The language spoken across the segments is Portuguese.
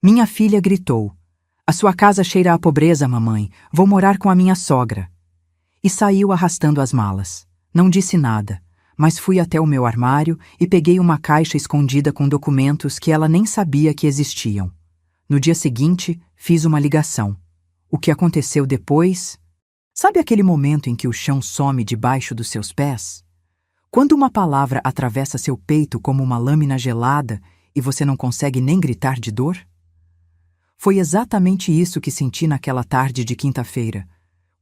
Minha filha gritou: "A sua casa cheira a pobreza, mamãe. Vou morar com a minha sogra." E saiu arrastando as malas. Não disse nada, mas fui até o meu armário e peguei uma caixa escondida com documentos que ela nem sabia que existiam. No dia seguinte, fiz uma ligação. O que aconteceu depois? Sabe aquele momento em que o chão some debaixo dos seus pés? Quando uma palavra atravessa seu peito como uma lâmina gelada e você não consegue nem gritar de dor? Foi exatamente isso que senti naquela tarde de quinta-feira,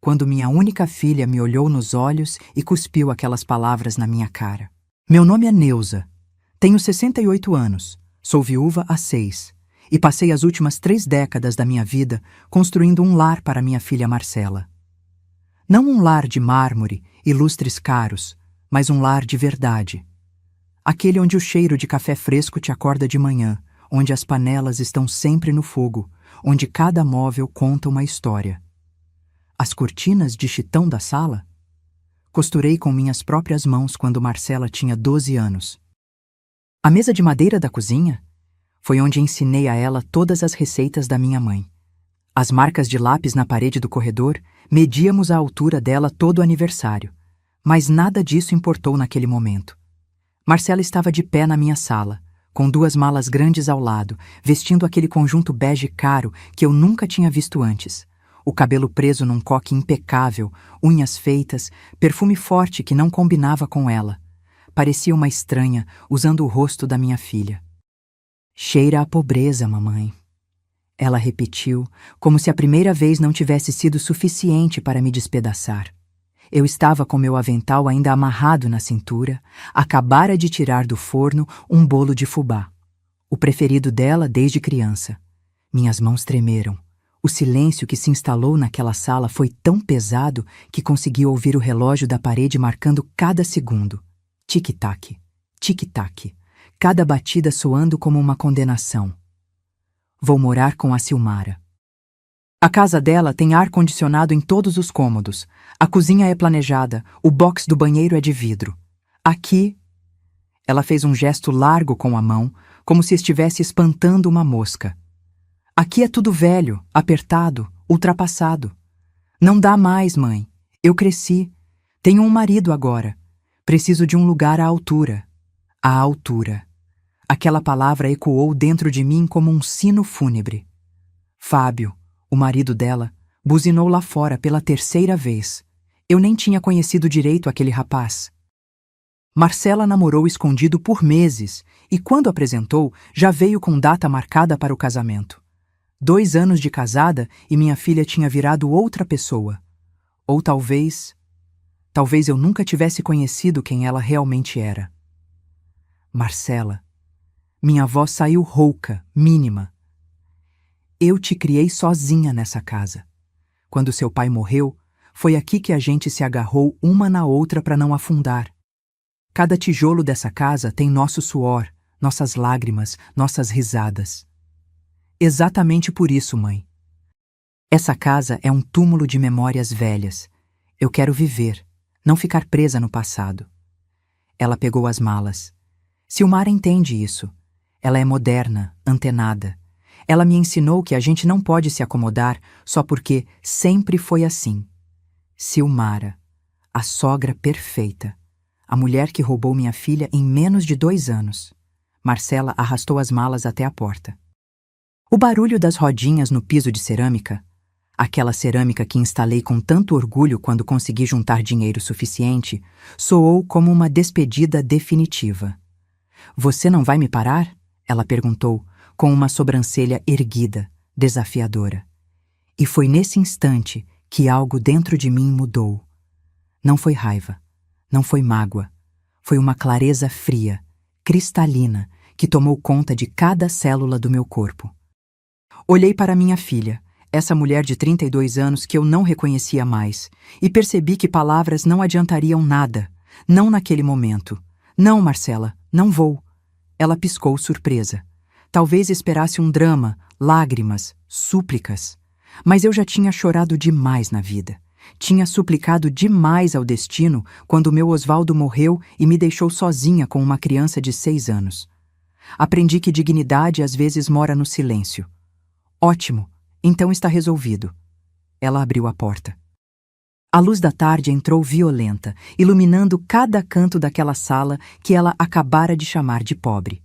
quando minha única filha me olhou nos olhos e cuspiu aquelas palavras na minha cara. Meu nome é Neuza. Tenho 68 anos, sou viúva há 6 e passei as últimas 3 décadas da minha vida construindo um lar para minha filha Marcela. Não um lar de mármore e lustres caros, mas um lar de verdade. Aquele onde o cheiro de café fresco te acorda de manhã, onde as panelas estão sempre no fogo, onde cada móvel conta uma história. As cortinas de chitão da sala? Costurei com minhas próprias mãos quando Marcela tinha 12 anos. A mesa de madeira da cozinha? Foi onde ensinei a ela todas as receitas da minha mãe. As marcas de lápis na parede do corredor, medíamos a altura dela todo aniversário. Mas nada disso importou naquele momento. Marcela estava de pé na minha sala, com 2 malas grandes ao lado, vestindo aquele conjunto bege caro que eu nunca tinha visto antes. O cabelo preso num coque impecável, unhas feitas, perfume forte que não combinava com ela. Parecia uma estranha, usando o rosto da minha filha. "Cheira a pobreza, mamãe." Ela repetiu, como se a primeira vez não tivesse sido suficiente para me despedaçar. Eu estava com meu avental ainda amarrado na cintura, acabara de tirar do forno um bolo de fubá, o preferido dela desde criança. Minhas mãos tremeram. O silêncio que se instalou naquela sala foi tão pesado que consegui ouvir o relógio da parede marcando cada segundo. Tic-tac, tic-tac, cada batida soando como uma condenação. Vou morar com a Silmara. A casa dela tem ar-condicionado em todos os cômodos. A cozinha é planejada, o box do banheiro é de vidro. Aqui... Ela fez um gesto largo com a mão, como se estivesse espantando uma mosca. "Aqui é tudo velho, apertado, ultrapassado. Não dá mais, mãe. Eu cresci. Tenho um marido agora. Preciso de um lugar à altura." A altura. Aquela palavra ecoou dentro de mim como um sino fúnebre. Fábio, o marido dela, buzinou lá fora pela 3ª vez. Eu nem tinha conhecido direito aquele rapaz. Marcela namorou escondido por meses e, quando apresentou, já veio com data marcada para o casamento. 2 anos de casada e minha filha tinha virado outra pessoa. Ou talvez eu nunca tivesse conhecido quem ela realmente era. Marcela. Minha voz saiu rouca, mínima. "Eu te criei sozinha nessa casa. Quando seu pai morreu, foi aqui que a gente se agarrou uma na outra para não afundar. Cada tijolo dessa casa tem nosso suor, nossas lágrimas, nossas risadas. Exatamente por isso, mãe. Essa casa é um túmulo de memórias velhas. Eu quero viver, não ficar presa no passado." Ela pegou as malas. Silmara entende isso. Ela é moderna, antenada. Ela me ensinou que a gente não pode se acomodar só porque sempre foi assim. Silmara, a sogra perfeita. A mulher que roubou minha filha em menos de 2 anos. Marcela arrastou as malas até a porta. O barulho das rodinhas no piso de cerâmica, aquela cerâmica que instalei com tanto orgulho quando consegui juntar dinheiro suficiente, soou como uma despedida definitiva. "Você não vai me parar?" ela perguntou, com uma sobrancelha erguida, desafiadora. E foi nesse instante que algo dentro de mim mudou. Não foi raiva, não foi mágoa, foi uma clareza fria, cristalina, que tomou conta de cada célula do meu corpo. Olhei para minha filha, essa mulher de 32 anos que eu não reconhecia mais, e percebi que palavras não adiantariam nada, não naquele momento. "Não, Marcela, não vou." Ela piscou surpresa. Talvez esperasse um drama, lágrimas, súplicas. Mas eu já tinha chorado demais na vida. Tinha suplicado demais ao destino quando meu Osvaldo morreu e me deixou sozinha com uma criança de 6 anos. Aprendi que dignidade às vezes mora no silêncio. Ótimo, então está resolvido. Ela abriu a porta. A luz da tarde entrou violenta, iluminando cada canto daquela sala que ela acabara de chamar de pobre.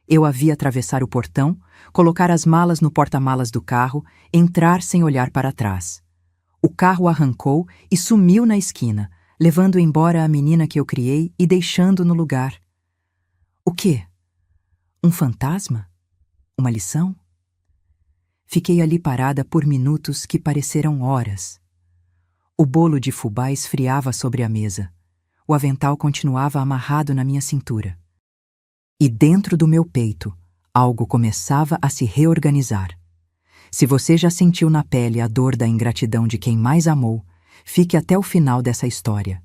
Eu a vi atravessar o portão, colocar as malas no porta-malas do carro, entrar sem olhar para trás. O carro arrancou e sumiu na esquina, levando embora a menina que eu criei e deixando no lugar. O quê? Um fantasma? Uma lição? Fiquei ali parada por minutos que pareceram horas. O bolo de fubá esfriava sobre a mesa. O avental continuava amarrado na minha cintura. E dentro do meu peito, algo começava a se reorganizar. Se você já sentiu na pele a dor da ingratidão de quem mais amou, fique até o final dessa história.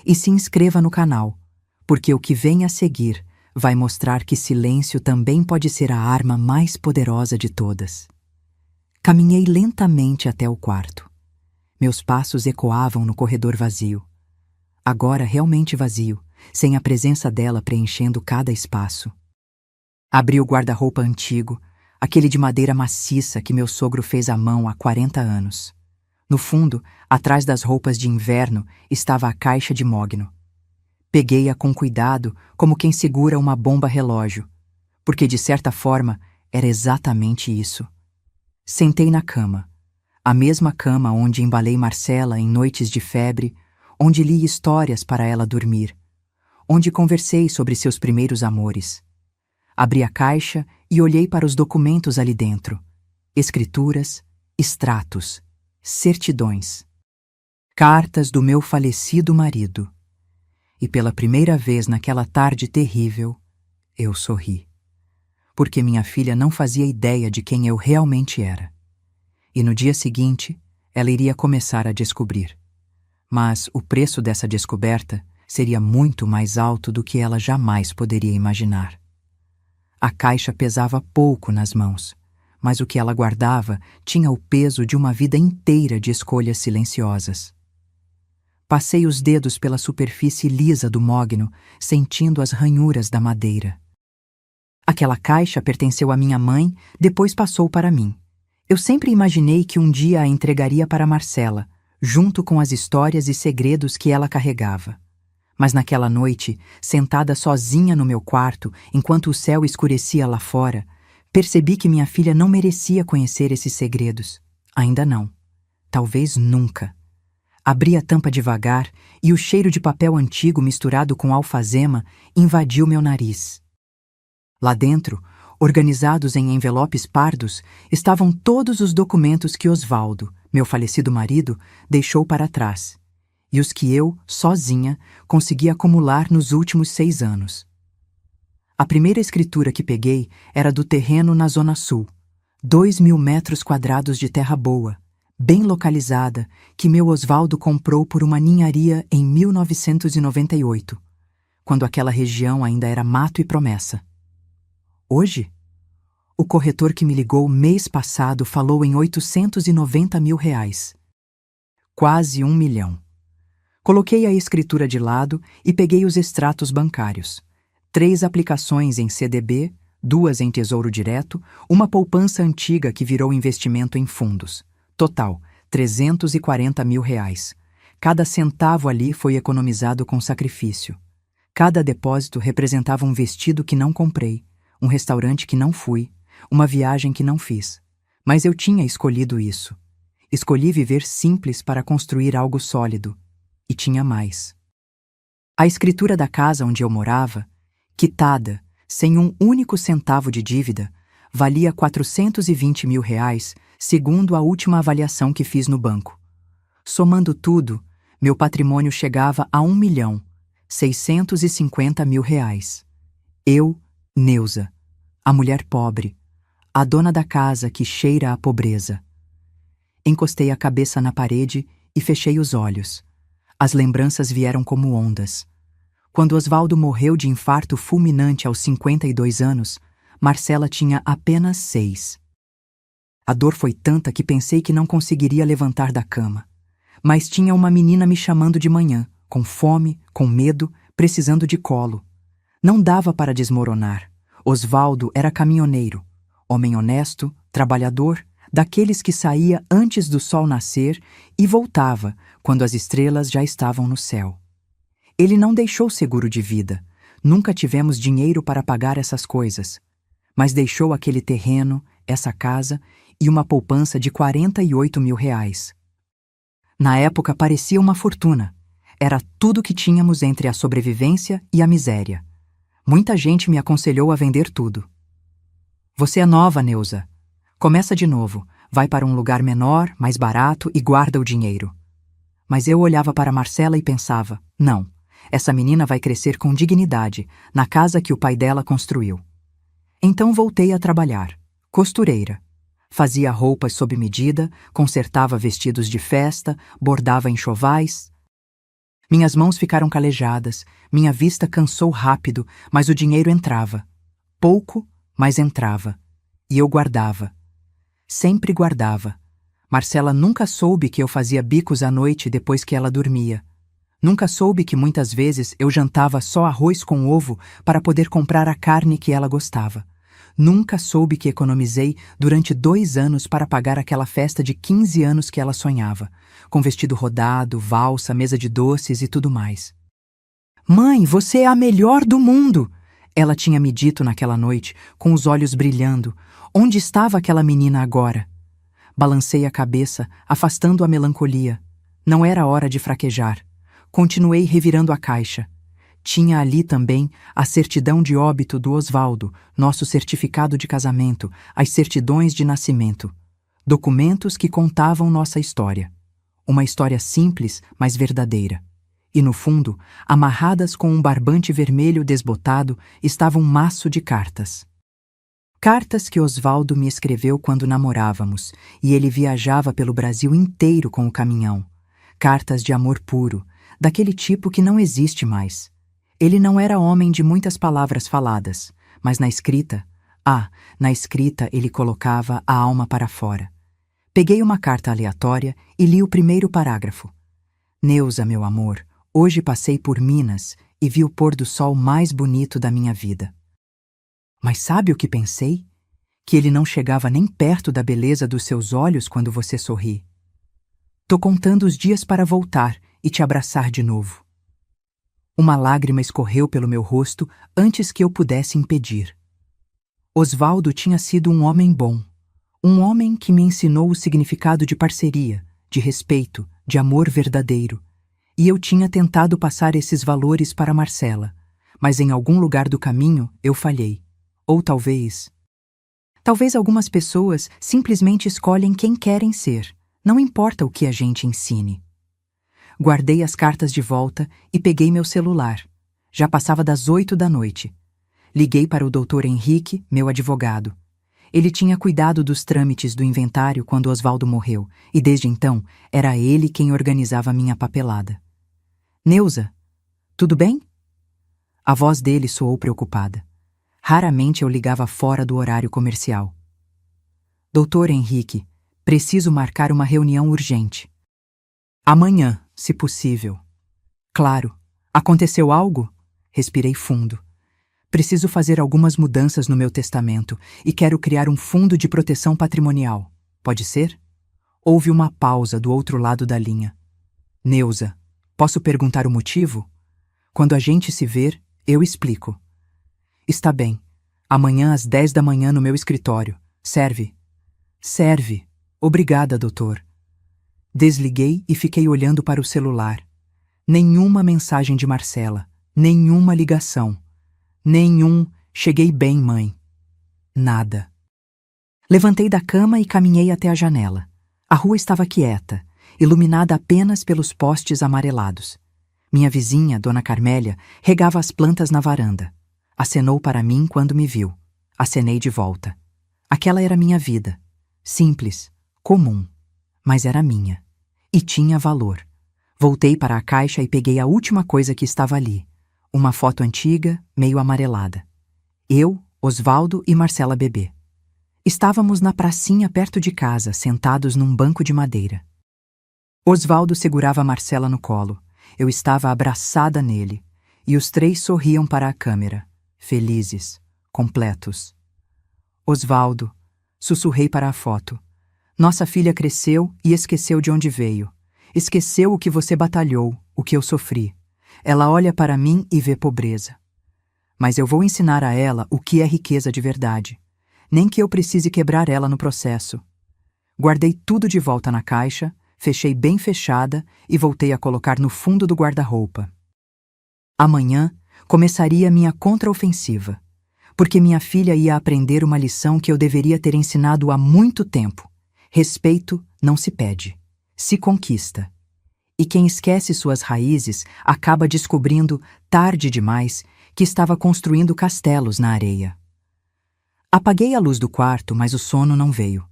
E se inscreva no canal, porque o que vem a seguir vai mostrar que silêncio também pode ser a arma mais poderosa de todas. Caminhei lentamente até o quarto. Meus passos ecoavam no corredor vazio. Agora realmente vazio, sem a presença dela preenchendo cada espaço. Abri o guarda-roupa antigo, aquele de madeira maciça que meu sogro fez à mão há 40 anos. No fundo, atrás das roupas de inverno, estava a caixa de mogno. Peguei-a com cuidado, como quem segura uma bomba-relógio, porque de certa forma era exatamente isso. Sentei na cama, a mesma cama onde embalei Marcela em noites de febre, onde li histórias para ela dormir, onde conversei sobre seus primeiros amores. Abri a caixa e olhei para os documentos ali dentro. Escrituras, extratos, certidões. Cartas do meu falecido marido. E pela primeira vez naquela tarde terrível, eu sorri. Porque minha filha não fazia ideia de quem eu realmente era. E no dia seguinte, ela iria começar a descobrir. Mas o preço dessa descoberta seria muito mais alto do que ela jamais poderia imaginar. A caixa pesava pouco nas mãos, mas o que ela guardava tinha o peso de uma vida inteira de escolhas silenciosas. Passei os dedos pela superfície lisa do mogno, sentindo as ranhuras da madeira. Aquela caixa pertenceu à minha mãe, depois passou para mim. Eu sempre imaginei que um dia a entregaria para Marcela, junto com as histórias e segredos que ela carregava. Mas naquela noite, sentada sozinha no meu quarto, enquanto o céu escurecia lá fora, percebi que minha filha não merecia conhecer esses segredos. Ainda não. Talvez nunca. Abri a tampa devagar e o cheiro de papel antigo misturado com alfazema invadiu meu nariz. Lá dentro, organizados em envelopes pardos, estavam todos os documentos que Osvaldo, meu falecido marido, deixou para trás, e os que eu, sozinha, consegui acumular nos últimos 6 anos. A primeira escritura que peguei era do terreno na Zona Sul, 2.000 metros quadrados de terra boa, bem localizada, que meu Osvaldo comprou por uma ninharia em 1998, quando aquela região ainda era mato e promessa. Hoje, o corretor que me ligou mês passado falou em R$890 mil. Quase 1 milhão. Coloquei a escritura de lado e peguei os extratos bancários. 3 aplicações em CDB, 2 em Tesouro Direto, uma poupança antiga que virou investimento em fundos. Total, R$340 mil. Cada centavo ali foi economizado com sacrifício. Cada depósito representava um vestido que não comprei, um restaurante que não fui, uma viagem que não fiz. Mas eu tinha escolhido isso. Escolhi viver simples para construir algo sólido. E tinha mais. A escritura da casa onde eu morava, quitada, sem um único centavo de dívida, valia R$420 mil, segundo a última avaliação que fiz no banco. Somando tudo, meu patrimônio chegava a R$1.650 mil. Eu, Neuza, a mulher pobre, a dona da casa que cheira a pobreza. Encostei a cabeça na parede e fechei os olhos. As lembranças vieram como ondas. Quando Osvaldo morreu de infarto fulminante aos 52 anos, Marcela tinha apenas 6. A dor foi tanta que pensei que não conseguiria levantar da cama. Mas tinha uma menina me chamando de manhã, com fome, com medo, precisando de colo. Não dava para desmoronar. Osvaldo era caminhoneiro, homem honesto, trabalhador, daqueles que saía antes do sol nascer e voltava quando as estrelas já estavam no céu. Ele não deixou seguro de vida. Nunca tivemos dinheiro para pagar essas coisas, mas deixou aquele terreno, essa casa e uma poupança de 48 mil reais. Na época parecia uma fortuna. Era tudo que tínhamos entre a sobrevivência e a miséria. Muita gente me aconselhou a vender tudo. Você é nova, Neuza. Começa de novo, vai para um lugar menor, mais barato e guarda o dinheiro. Mas eu olhava para Marcela e pensava, não, essa menina vai crescer com dignidade, na casa que o pai dela construiu. Então voltei a trabalhar, costureira. Fazia roupas sob medida, consertava vestidos de festa, bordava enxovais. Minhas mãos ficaram calejadas, minha vista cansou rápido, mas o dinheiro entrava. Pouco, mas entrava. E eu guardava. Sempre guardava. Marcela nunca soube que eu fazia bicos à noite depois que ela dormia. Nunca soube que muitas vezes eu jantava só arroz com ovo para poder comprar a carne que ela gostava. Nunca soube que economizei durante 2 anos para pagar aquela festa de 15 anos que ela sonhava, com vestido rodado, valsa, mesa de doces e tudo mais. Mãe, você é a melhor do mundo! Ela tinha me dito naquela noite, com os olhos brilhando. Onde estava aquela menina agora? Balancei a cabeça, afastando a melancolia. Não era hora de fraquejar. Continuei revirando a caixa. Tinha ali também a certidão de óbito do Osvaldo, nosso certificado de casamento, as certidões de nascimento. Documentos que contavam nossa história. Uma história simples, mas verdadeira. E no fundo, amarradas com um barbante vermelho desbotado, estava um maço de cartas. Cartas que Osvaldo me escreveu quando namorávamos, e ele viajava pelo Brasil inteiro com o caminhão. Cartas de amor puro, daquele tipo que não existe mais. Ele não era homem de muitas palavras faladas, mas na escrita ele colocava a alma para fora. Peguei uma carta aleatória e li o primeiro parágrafo. Neuza, meu amor, hoje passei por Minas e vi o pôr do sol mais bonito da minha vida. Mas sabe o que pensei? Que ele não chegava nem perto da beleza dos seus olhos quando você sorri. Tô contando os dias para voltar e te abraçar de novo. Uma lágrima escorreu pelo meu rosto antes que eu pudesse impedir. Osvaldo tinha sido um homem bom. Um homem que me ensinou o significado de parceria, de respeito, de amor verdadeiro. E eu tinha tentado passar esses valores para Marcela, mas em algum lugar do caminho eu falhei. Ou talvez algumas pessoas simplesmente escolhem quem querem ser, não importa o que a gente ensine. Guardei as cartas de volta e peguei meu celular. Já passava das 8 da noite. Liguei para o Dr. Henrique, meu advogado. Ele tinha cuidado dos trâmites do inventário quando Osvaldo morreu, e desde então era ele quem organizava minha papelada. Neuza, tudo bem? A voz dele soou preocupada. Raramente eu ligava fora do horário comercial. Dr. Henrique, preciso marcar uma reunião urgente. Amanhã, se possível. Claro. Aconteceu algo? Respirei fundo. Preciso fazer algumas mudanças no meu testamento e quero criar um fundo de proteção patrimonial. Pode ser? Houve uma pausa do outro lado da linha. Neuza, posso perguntar o motivo? Quando a gente se ver, eu explico. Está bem. Amanhã às 10 da manhã no meu escritório. Serve? Serve. Obrigada, doutor. Desliguei e fiquei olhando para o celular. Nenhuma mensagem de Marcela. Nenhuma ligação. Cheguei bem, mãe. Nada. Levantei da cama e caminhei até a janela. A rua estava quieta, iluminada apenas pelos postes amarelados. Minha vizinha, Dona Carmélia, regava as plantas na varanda. Acenou para mim quando me viu. Acenei de volta. Aquela era minha vida. Simples, comum. Mas era minha. E tinha valor. Voltei para a caixa e peguei a última coisa que estava ali. Uma foto antiga, meio amarelada. Eu, Osvaldo e Marcela bebê. Estávamos na pracinha perto de casa, sentados num banco de madeira. Osvaldo segurava Marcela no colo. Eu estava abraçada nele. E os 3 sorriam para a câmera, felizes, completos. Osvaldo, Sussurrei para a foto. Nossa filha cresceu e esqueceu de onde veio. Esqueceu o que você batalhou, o que eu sofri. Ela olha para mim e vê pobreza. Mas eu vou ensinar a ela o que é riqueza de verdade. Nem que eu precise quebrar ela no processo. Guardei tudo de volta na caixa, fechei bem fechada e voltei a colocar no fundo do guarda-roupa. Amanhã começaria minha contraofensiva, porque minha filha ia aprender uma lição que eu deveria ter ensinado há muito tempo. Respeito não se pede, se conquista. E quem esquece suas raízes acaba descobrindo, tarde demais, que estava construindo castelos na areia. Apaguei a luz do quarto, mas o sono não veio.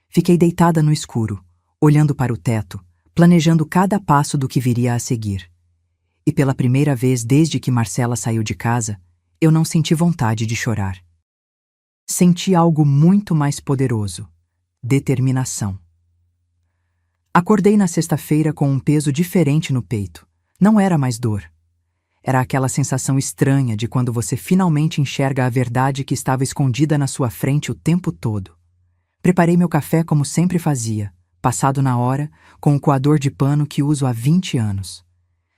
Fiquei deitada no escuro, olhando para o teto, planejando cada passo do que viria a seguir. E pela primeira vez desde que Marcela saiu de casa, eu não senti vontade de chorar. Senti algo muito mais poderoso: determinação. Acordei na sexta-feira com um peso diferente no peito. Não era mais dor. Era aquela sensação estranha de quando você finalmente enxerga a verdade que estava escondida na sua frente o tempo todo. Preparei meu café como sempre fazia, passado na hora, com o coador de pano que uso há 20 anos.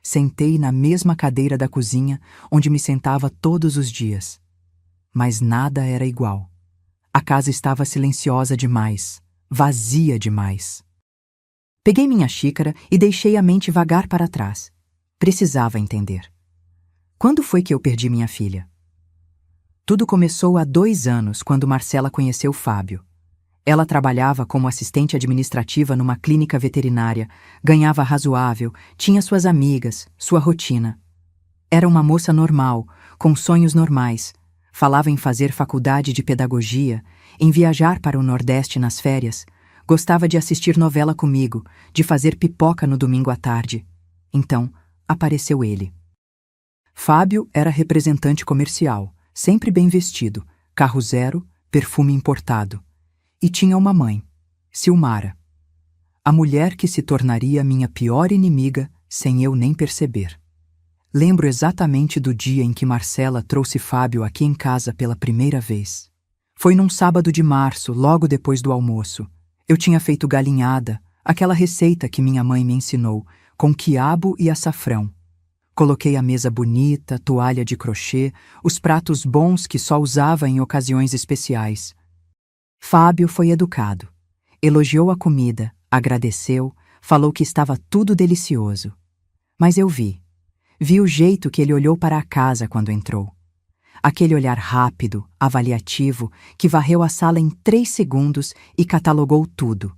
Sentei na mesma cadeira da cozinha onde me sentava todos os dias. Mas nada era igual. A casa estava silenciosa demais, vazia demais. Peguei minha xícara e deixei a mente vagar para trás. Precisava entender. Quando foi que eu perdi minha filha? Tudo começou há 2 anos, quando Marcela conheceu Fábio. Ela trabalhava como assistente administrativa numa clínica veterinária, ganhava razoável, tinha suas amigas, sua rotina. Era uma moça normal, com sonhos normais. Falava em fazer faculdade de pedagogia, em viajar para o Nordeste nas férias. Gostava de assistir novela comigo, de fazer pipoca no domingo à tarde. Então, apareceu ele. Fábio era representante comercial, sempre bem vestido, carro zero, perfume importado. E tinha uma mãe, Silmara. A mulher que se tornaria minha pior inimiga sem eu nem perceber. Lembro exatamente do dia em que Marcela trouxe Fábio aqui em casa pela primeira vez. Foi num sábado de março, logo depois do almoço. Eu tinha feito galinhada, aquela receita que minha mãe me ensinou, com quiabo e açafrão. Coloquei a mesa bonita, toalha de crochê, os pratos bons que só usava em ocasiões especiais. Fábio foi educado. Elogiou a comida, agradeceu, falou que estava tudo delicioso. Mas eu vi o jeito que ele olhou para a casa quando entrou. Aquele olhar rápido, avaliativo, que varreu a sala em 3 segundos e catalogou tudo.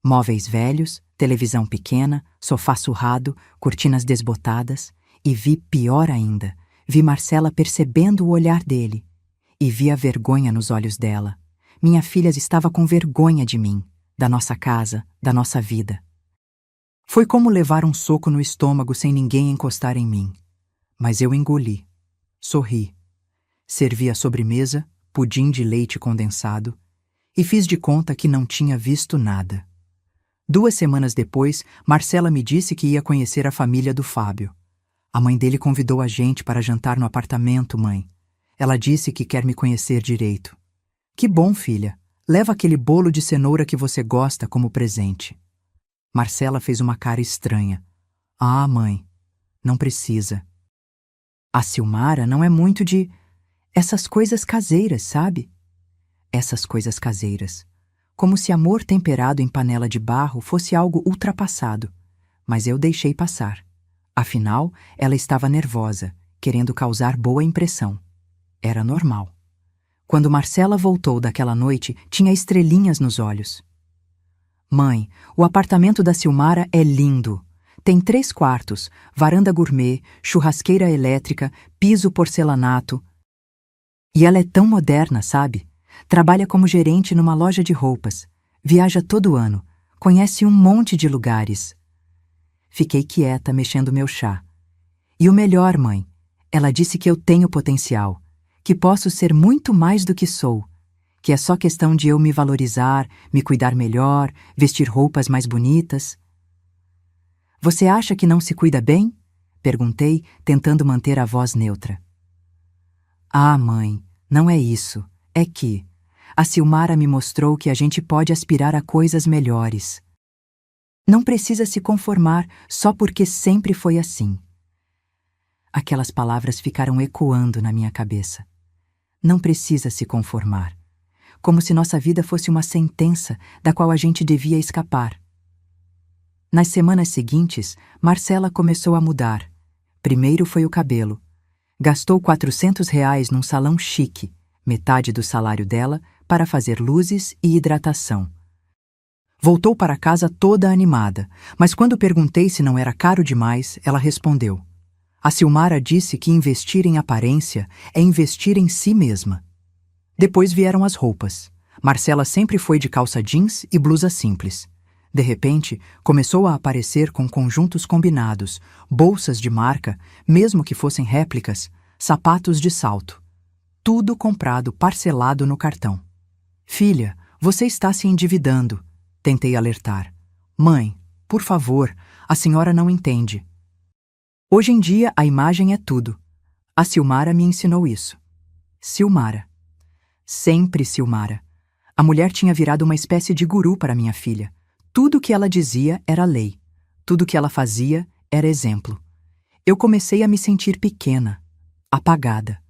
Móveis velhos, televisão pequena, sofá surrado, cortinas desbotadas. E vi pior ainda, vi Marcela percebendo o olhar dele. E vi a vergonha nos olhos dela. Minha filha estava com vergonha de mim, da nossa casa, da nossa vida. Foi como levar um soco no estômago sem ninguém encostar em mim. Mas eu engoli, sorri. Servi a sobremesa, pudim de leite condensado, e fiz de conta que não tinha visto nada. 2 semanas depois, Marcela me disse que ia conhecer a família do Fábio. A mãe dele convidou a gente para jantar no apartamento, mãe. Ela disse que quer me conhecer direito. Que bom, filha. Leva aquele bolo de cenoura que você gosta como presente. Marcela fez uma cara estranha. Ah, mãe, não precisa. A Silmara não é muito de essas coisas caseiras, sabe? Essas coisas caseiras. Como se amor temperado em panela de barro fosse algo ultrapassado. Mas eu deixei passar. Afinal, ela estava nervosa, querendo causar boa impressão. Era normal. Quando Marcela voltou daquela noite, tinha estrelinhas nos olhos. Mãe, o apartamento da Silmara é lindo. Tem 3 quartos, varanda gourmet, churrasqueira elétrica, piso porcelanato. E ela é tão moderna, sabe? Trabalha como gerente numa loja de roupas. Viaja todo ano. Conhece um monte de lugares. Fiquei quieta, mexendo meu chá. E o melhor, mãe, ela disse que eu tenho potencial, que posso ser muito mais do que sou, que é só questão de eu me valorizar, me cuidar melhor, vestir roupas mais bonitas. Você acha que não se cuida bem? Perguntei, tentando manter a voz neutra. Ah, mãe, não é isso. É que A Silmara me mostrou que a gente pode aspirar a coisas melhores. Não precisa se conformar só porque sempre foi assim. Aquelas palavras ficaram ecoando na minha cabeça. Não precisa se conformar. Como se nossa vida fosse uma sentença da qual a gente devia escapar. Nas semanas seguintes, Marcela começou a mudar. Primeiro foi o cabelo. Gastou R$ 400 num salão chique, metade do salário dela, para fazer luzes e hidratação. Voltou para casa toda animada, mas quando perguntei se não era caro demais, ela respondeu. A Silmara disse que investir em aparência é investir em si mesma. Depois vieram as roupas. Marcela sempre foi de calça jeans e blusa simples. De repente, começou a aparecer com conjuntos combinados, bolsas de marca, mesmo que fossem réplicas, sapatos de salto. Tudo comprado parcelado no cartão. Filha, você está se endividando. Tentei alertar. Mãe, por favor, a senhora não entende. Hoje em dia a imagem é tudo. A Silmara me ensinou isso. Silmara. Sempre Silmara. A mulher tinha virado uma espécie de guru para minha filha. Tudo o que ela dizia era lei. Tudo o que ela fazia era exemplo. Eu comecei a me sentir pequena, apagada.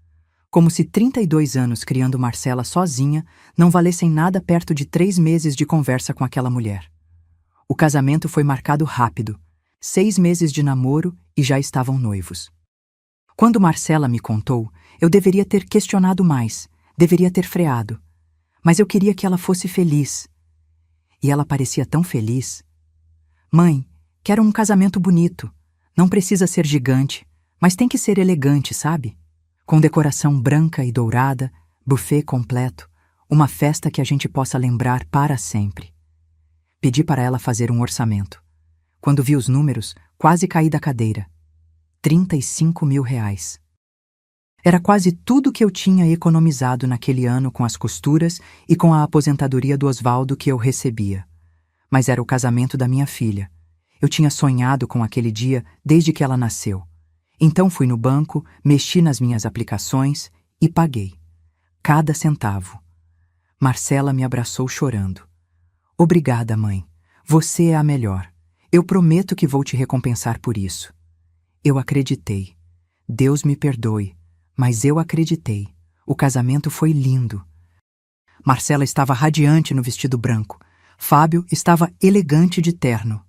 Como se 32 anos criando Marcela sozinha não valessem nada perto de 3 meses de conversa com aquela mulher. O casamento foi marcado rápido. 6 meses de namoro e já estavam noivos. Quando Marcela me contou, eu deveria ter questionado mais, deveria ter freado. Mas eu queria que ela fosse feliz. E ela parecia tão feliz. Mãe, quero um casamento bonito. Não precisa ser gigante, mas tem que ser elegante, sabe? Com decoração branca e dourada, buffet completo, uma festa que a gente possa lembrar para sempre. Pedi para ela fazer um orçamento. Quando vi os números, quase caí da cadeira. R$ 35.000. Era quase tudo que eu tinha economizado naquele ano com as costuras e com a aposentadoria do Osvaldo que eu recebia. Mas era o casamento da minha filha. Eu tinha sonhado com aquele dia desde que ela nasceu. Então fui no banco, mexi nas minhas aplicações e paguei. Cada centavo. Marcela me abraçou chorando. Obrigada, mãe. Você é a melhor. Eu prometo que vou te recompensar por isso. Eu acreditei. Deus me perdoe. Mas eu acreditei. O casamento foi lindo. Marcela estava radiante no vestido branco. Fábio estava elegante de terno.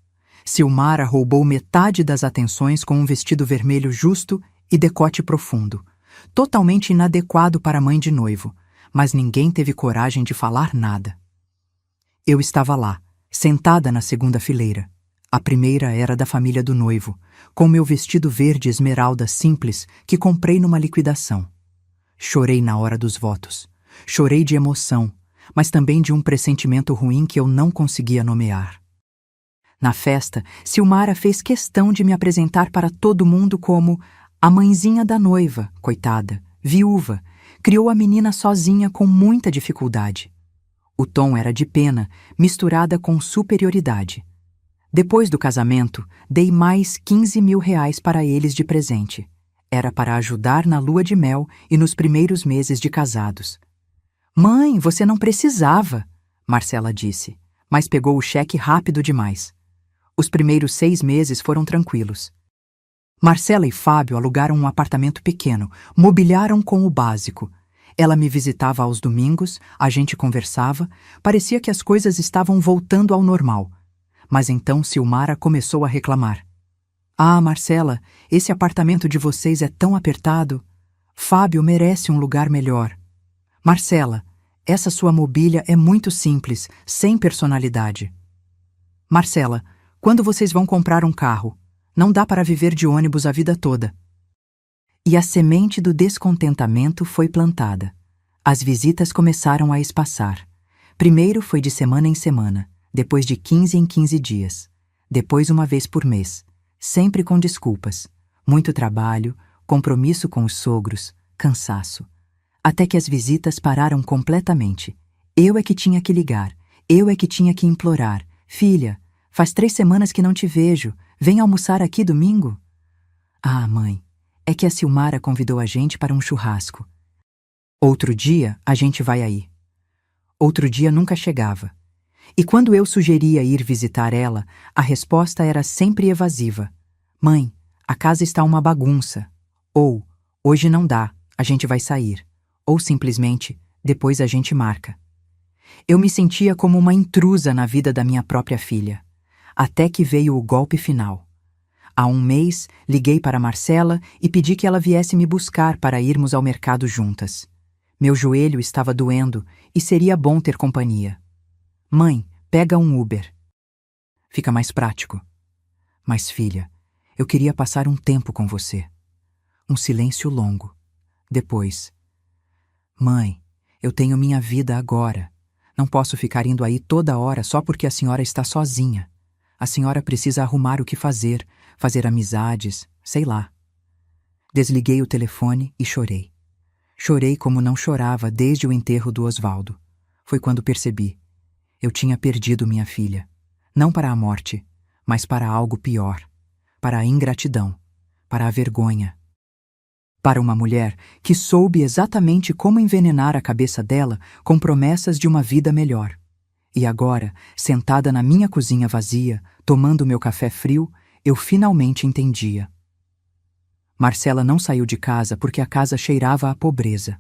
Silmara roubou metade das atenções com um vestido vermelho justo e decote profundo. Totalmente inadequado para a mãe de noivo, mas ninguém teve coragem de falar nada. Eu estava lá, sentada na segunda fileira. A primeira era da família do noivo, com meu vestido verde esmeralda simples que comprei numa liquidação. Chorei na hora dos votos. Chorei de emoção, mas também de um pressentimento ruim que eu não conseguia nomear. Na festa, Silmara fez questão de me apresentar para todo mundo como a mãezinha da noiva, coitada, viúva. Criou a menina sozinha com muita dificuldade. O tom era de pena, misturada com superioridade. Depois do casamento, dei mais R$ 15.000 para eles de presente. Era para ajudar na lua de mel e nos primeiros meses de casados. Mãe, você não precisava, Marcela disse, mas pegou o cheque rápido demais. Os primeiros 6 meses foram tranquilos. Marcela e Fábio alugaram um apartamento pequeno, mobiliaram com o básico. Ela me visitava aos domingos, a gente conversava, parecia que as coisas estavam voltando ao normal. Mas então Silmara começou a reclamar. Ah, Marcela, esse apartamento de vocês é tão apertado. Fábio merece um lugar melhor. Marcela, essa sua mobília é muito simples, sem personalidade. Marcela, quando vocês vão comprar um carro? Não dá para viver de ônibus a vida toda. E a semente do descontentamento foi plantada. As visitas começaram a espaçar. Primeiro foi de semana em semana, depois de 15 em 15 dias, depois uma vez por mês, sempre com desculpas, muito trabalho, compromisso com os sogros, cansaço. Até que as visitas pararam completamente. Eu é que tinha que ligar, eu é que tinha que implorar. Filha, faz 3 semanas que não te vejo, vem almoçar aqui domingo? Ah, mãe, é que a Silmara convidou a gente para um churrasco. Outro dia, a gente vai aí. Outro dia nunca chegava. E quando eu sugeria ir visitar ela, a resposta era sempre evasiva. Mãe, a casa está uma bagunça. Ou, hoje não dá, a gente vai sair. Ou simplesmente, depois a gente marca. Eu me sentia como uma intrusa na vida da minha própria filha. Até que veio o golpe final. Há um mês, liguei para Marcela e pedi que ela viesse me buscar para irmos ao mercado juntas. Meu joelho estava doendo e seria bom ter companhia. Mãe, pega um Uber. Fica mais prático. Mas, filha, eu queria passar um tempo com você. Um silêncio longo. Depois. Mãe, eu tenho minha vida agora. Não posso ficar indo aí toda hora só porque a senhora está sozinha. A senhora precisa arrumar o que fazer, fazer amizades, sei lá. Desliguei o telefone e chorei. Chorei como não chorava desde o enterro do Osvaldo. Foi quando percebi. Eu tinha perdido minha filha. Não para a morte, mas para algo pior. Para a ingratidão. Para a vergonha. Para uma mulher que soube exatamente como envenenar a cabeça dela com promessas de uma vida melhor. E agora, sentada na minha cozinha vazia, tomando meu café frio, eu finalmente entendia. Marcela não saiu de casa porque a casa cheirava a pobreza.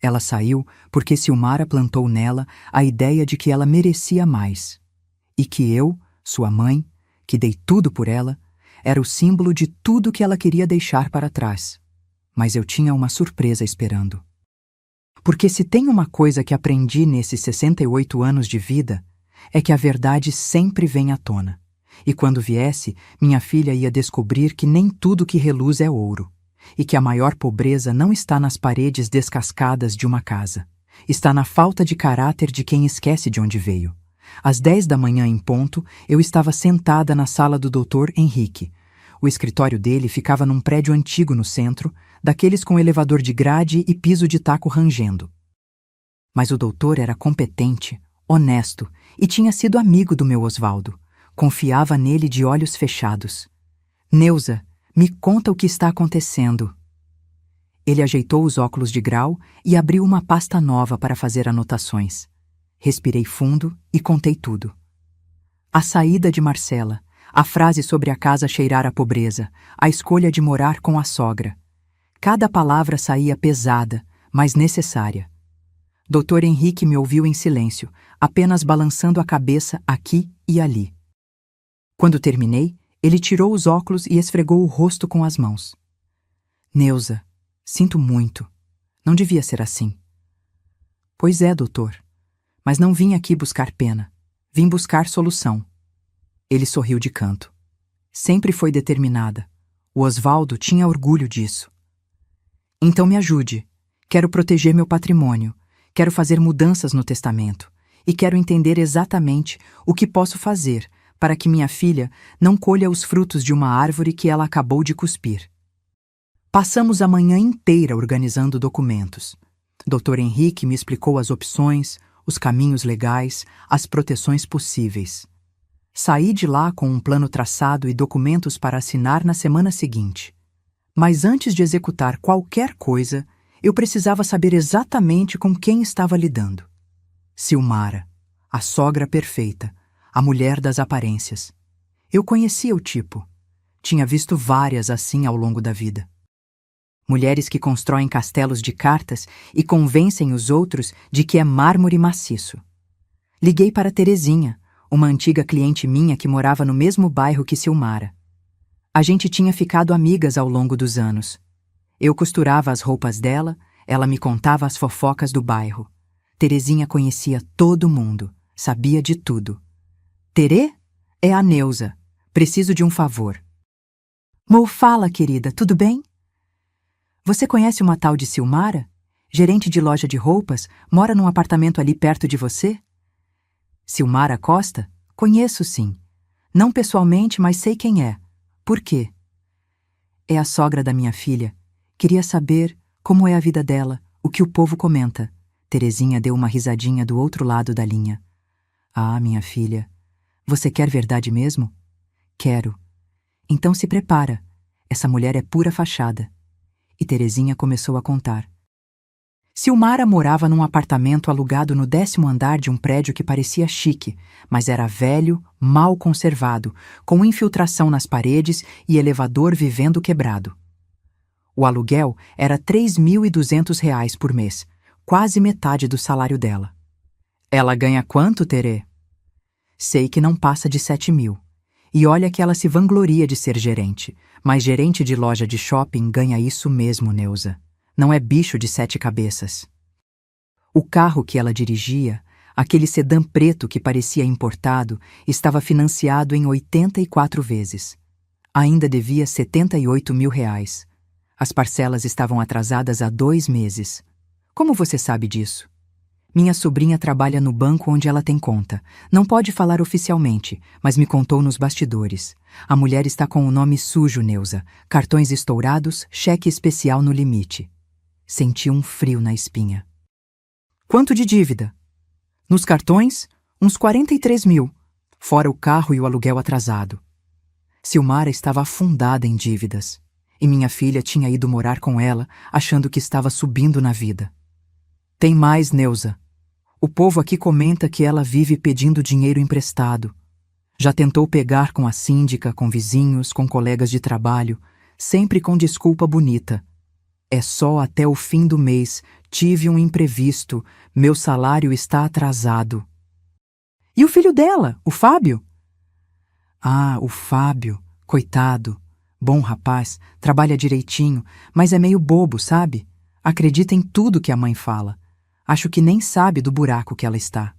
Ela saiu porque Silmara plantou nela a ideia de que ela merecia mais. E que eu, sua mãe, que dei tudo por ela, era o símbolo de tudo que ela queria deixar para trás. Mas eu tinha uma surpresa esperando. Porque se tem uma coisa que aprendi nesses 68 anos de vida, é que a verdade sempre vem à tona. E quando viesse, minha filha ia descobrir que nem tudo que reluz é ouro. E que a maior pobreza não está nas paredes descascadas de uma casa. Está na falta de caráter de quem esquece de onde veio. Às 10 da manhã em ponto, eu estava sentada na sala do Dr. Henrique. O escritório dele ficava num prédio antigo no centro, daqueles com elevador de grade e piso de taco rangendo. Mas o doutor era competente, honesto e tinha sido amigo do meu Osvaldo. Confiava nele de olhos fechados. Neuza, me conta o que está acontecendo. Ele ajeitou os óculos de grau e abriu uma pasta nova para fazer anotações. Respirei fundo e contei tudo. A saída de Marcela, a frase sobre a casa cheirar a pobreza, a escolha de morar com a sogra. Cada palavra saía pesada, mas necessária. Dr. Henrique me ouviu em silêncio, apenas balançando a cabeça aqui e ali. Quando terminei, ele tirou os óculos e esfregou o rosto com as mãos. Neuza, sinto muito. Não devia ser assim. Pois é, doutor. Mas não vim aqui buscar pena. Vim buscar solução. Ele sorriu de canto. Sempre foi determinada. O Osvaldo tinha orgulho disso. Então me ajude. Quero proteger meu patrimônio. Quero fazer mudanças no testamento. E quero entender exatamente o que posso fazer para que minha filha não colha os frutos de uma árvore que ela acabou de cuspir. Passamos a manhã inteira organizando documentos. Dr. Henrique me explicou as opções, os caminhos legais, as proteções possíveis. Saí de lá com um plano traçado e documentos para assinar na semana seguinte. Mas antes de executar qualquer coisa, eu precisava saber exatamente com quem estava lidando. Silmara, a sogra perfeita, a mulher das aparências. Eu conhecia o tipo. Tinha visto várias assim ao longo da vida. Mulheres que constroem castelos de cartas e convencem os outros de que é mármore maciço. Liguei para Terezinha, uma antiga cliente minha que morava no mesmo bairro que Silmara. A gente tinha ficado amigas ao longo dos anos. Eu costurava as roupas dela, ela me contava as fofocas do bairro. Terezinha conhecia todo mundo, sabia de tudo. Terê? É a Neuza. Preciso de um favor. Mo, fala, querida, tudo bem? Você conhece uma tal de Silmara? Gerente de loja de roupas, mora num apartamento ali perto de você? Silmara Costa? Conheço, sim. Não pessoalmente, mas sei quem é. Por quê? É a sogra da minha filha. Queria saber como é a vida dela, o que o povo comenta. Terezinha deu uma risadinha do outro lado da linha. Ah, minha filha, você quer verdade mesmo? Quero. Então se prepara. Essa mulher é pura fachada. E Terezinha começou a contar. Silmara morava num apartamento alugado no 10º andar de um prédio que parecia chique, mas era velho, mal conservado, com infiltração nas paredes e elevador vivendo quebrado. O aluguel era R$ 3.200 por mês, quase metade do salário dela. Ela ganha quanto, Terê? Sei que não passa de 7.000. E olha que ela se vangloria de ser gerente, mas gerente de loja de shopping ganha isso mesmo, Neuza. Não é bicho de 7 cabeças. O carro que ela dirigia, aquele sedã preto que parecia importado, estava financiado em 84 vezes. Ainda devia R$ 78.000. As parcelas estavam atrasadas há 2 meses. Como você sabe disso? Minha sobrinha trabalha no banco onde ela tem conta. Não pode falar oficialmente, mas me contou nos bastidores. A mulher está com o nome sujo, Neuza. Cartões estourados, cheque especial no limite. Senti um frio na espinha. Quanto de dívida? Nos cartões, uns 43.000, fora o carro e o aluguel atrasado. Silmara estava afundada em dívidas. E minha filha tinha ido morar com ela, achando que estava subindo na vida. Tem mais, Neuza. O povo aqui comenta que ela vive pedindo dinheiro emprestado. Já tentou pegar com a síndica, com vizinhos, com colegas de trabalho, sempre com desculpa bonita. É só até o fim do mês, tive um imprevisto, meu salário está atrasado. E o filho dela, o Fábio? Ah, o Fábio, coitado. Bom rapaz, trabalha direitinho, mas é meio bobo, sabe? Acredita em tudo que a mãe fala. Acho que nem sabe do buraco que ela está.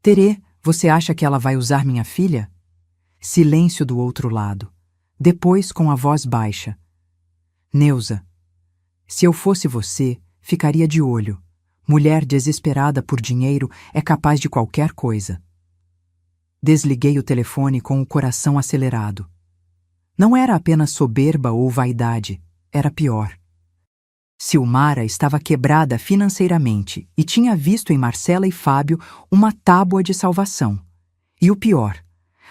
Terê, você acha que ela vai usar minha filha? Silêncio do outro lado. Depois, com a voz baixa. Neuza, se eu fosse você, ficaria de olho. Mulher desesperada por dinheiro é capaz de qualquer coisa. Desliguei o telefone com o coração acelerado. Não era apenas soberba ou vaidade, era pior. Silmara estava quebrada financeiramente e tinha visto em Marcela e Fábio uma tábua de salvação. E o pior,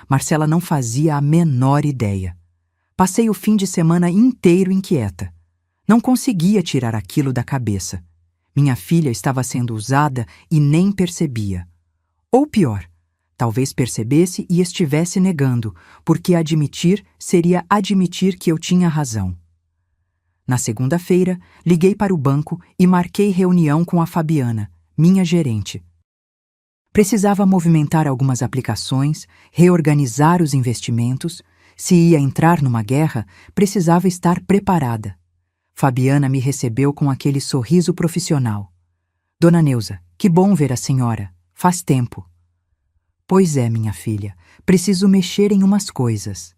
Marcela não fazia a menor ideia. Passei o fim de semana inteiro inquieta. Não conseguia tirar aquilo da cabeça. Minha filha estava sendo usada e nem percebia. Ou pior, talvez percebesse e estivesse negando, porque admitir seria admitir que eu tinha razão. Na segunda-feira, liguei para o banco e marquei reunião com a Fabiana, minha gerente. Precisava movimentar algumas aplicações, reorganizar os investimentos. Se ia entrar numa guerra, precisava estar preparada. Fabiana me recebeu com aquele sorriso profissional. Dona Neuza, que bom ver a senhora. Faz tempo. Pois é, minha filha, preciso mexer em umas coisas.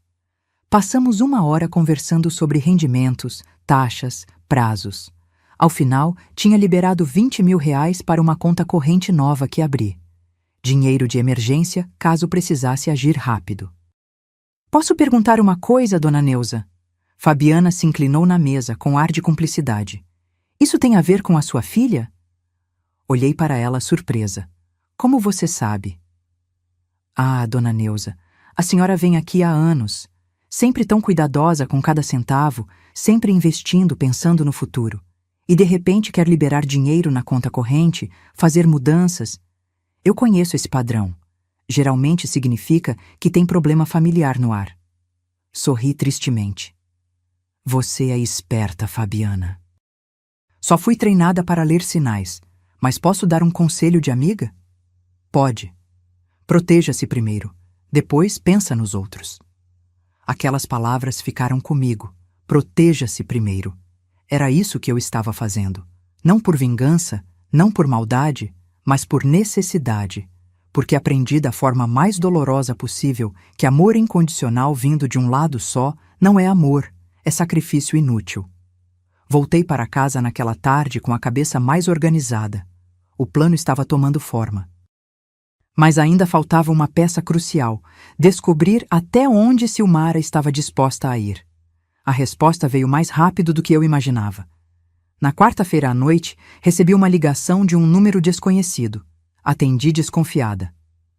Passamos 1 hora conversando sobre rendimentos, taxas, prazos. Ao final, tinha liberado R$ 20.000 para uma conta corrente nova que abri. Dinheiro de emergência, caso precisasse agir rápido. Posso perguntar uma coisa, dona Neuza? Fabiana se inclinou na mesa com ar de cumplicidade. Isso tem a ver com a sua filha? Olhei para ela surpresa. Como você sabe? Ah, dona Neuza, a senhora vem aqui há anos. Sempre tão cuidadosa com cada centavo, sempre investindo, pensando no futuro. E de repente quer liberar dinheiro na conta corrente, fazer mudanças. Eu conheço esse padrão. Geralmente significa que tem problema familiar no ar. Sorri tristemente. Você é esperta, Fabiana. Só fui treinada para ler sinais, mas posso dar um conselho de amiga? Pode. Proteja-se primeiro, depois pensa nos outros. Aquelas palavras ficaram comigo. Proteja-se primeiro. Era isso que eu estava fazendo. Não por vingança, não por maldade, mas por necessidade. Porque aprendi da forma mais dolorosa possível que amor incondicional vindo de um lado só não é amor, é sacrifício inútil. Voltei para casa naquela tarde com a cabeça mais organizada. O plano estava tomando forma. Mas ainda faltava uma peça crucial, descobrir até onde Silmara estava disposta a ir. A resposta veio mais rápido do que eu imaginava. Na quarta-feira à noite, recebi uma ligação de um número desconhecido. Atendi desconfiada.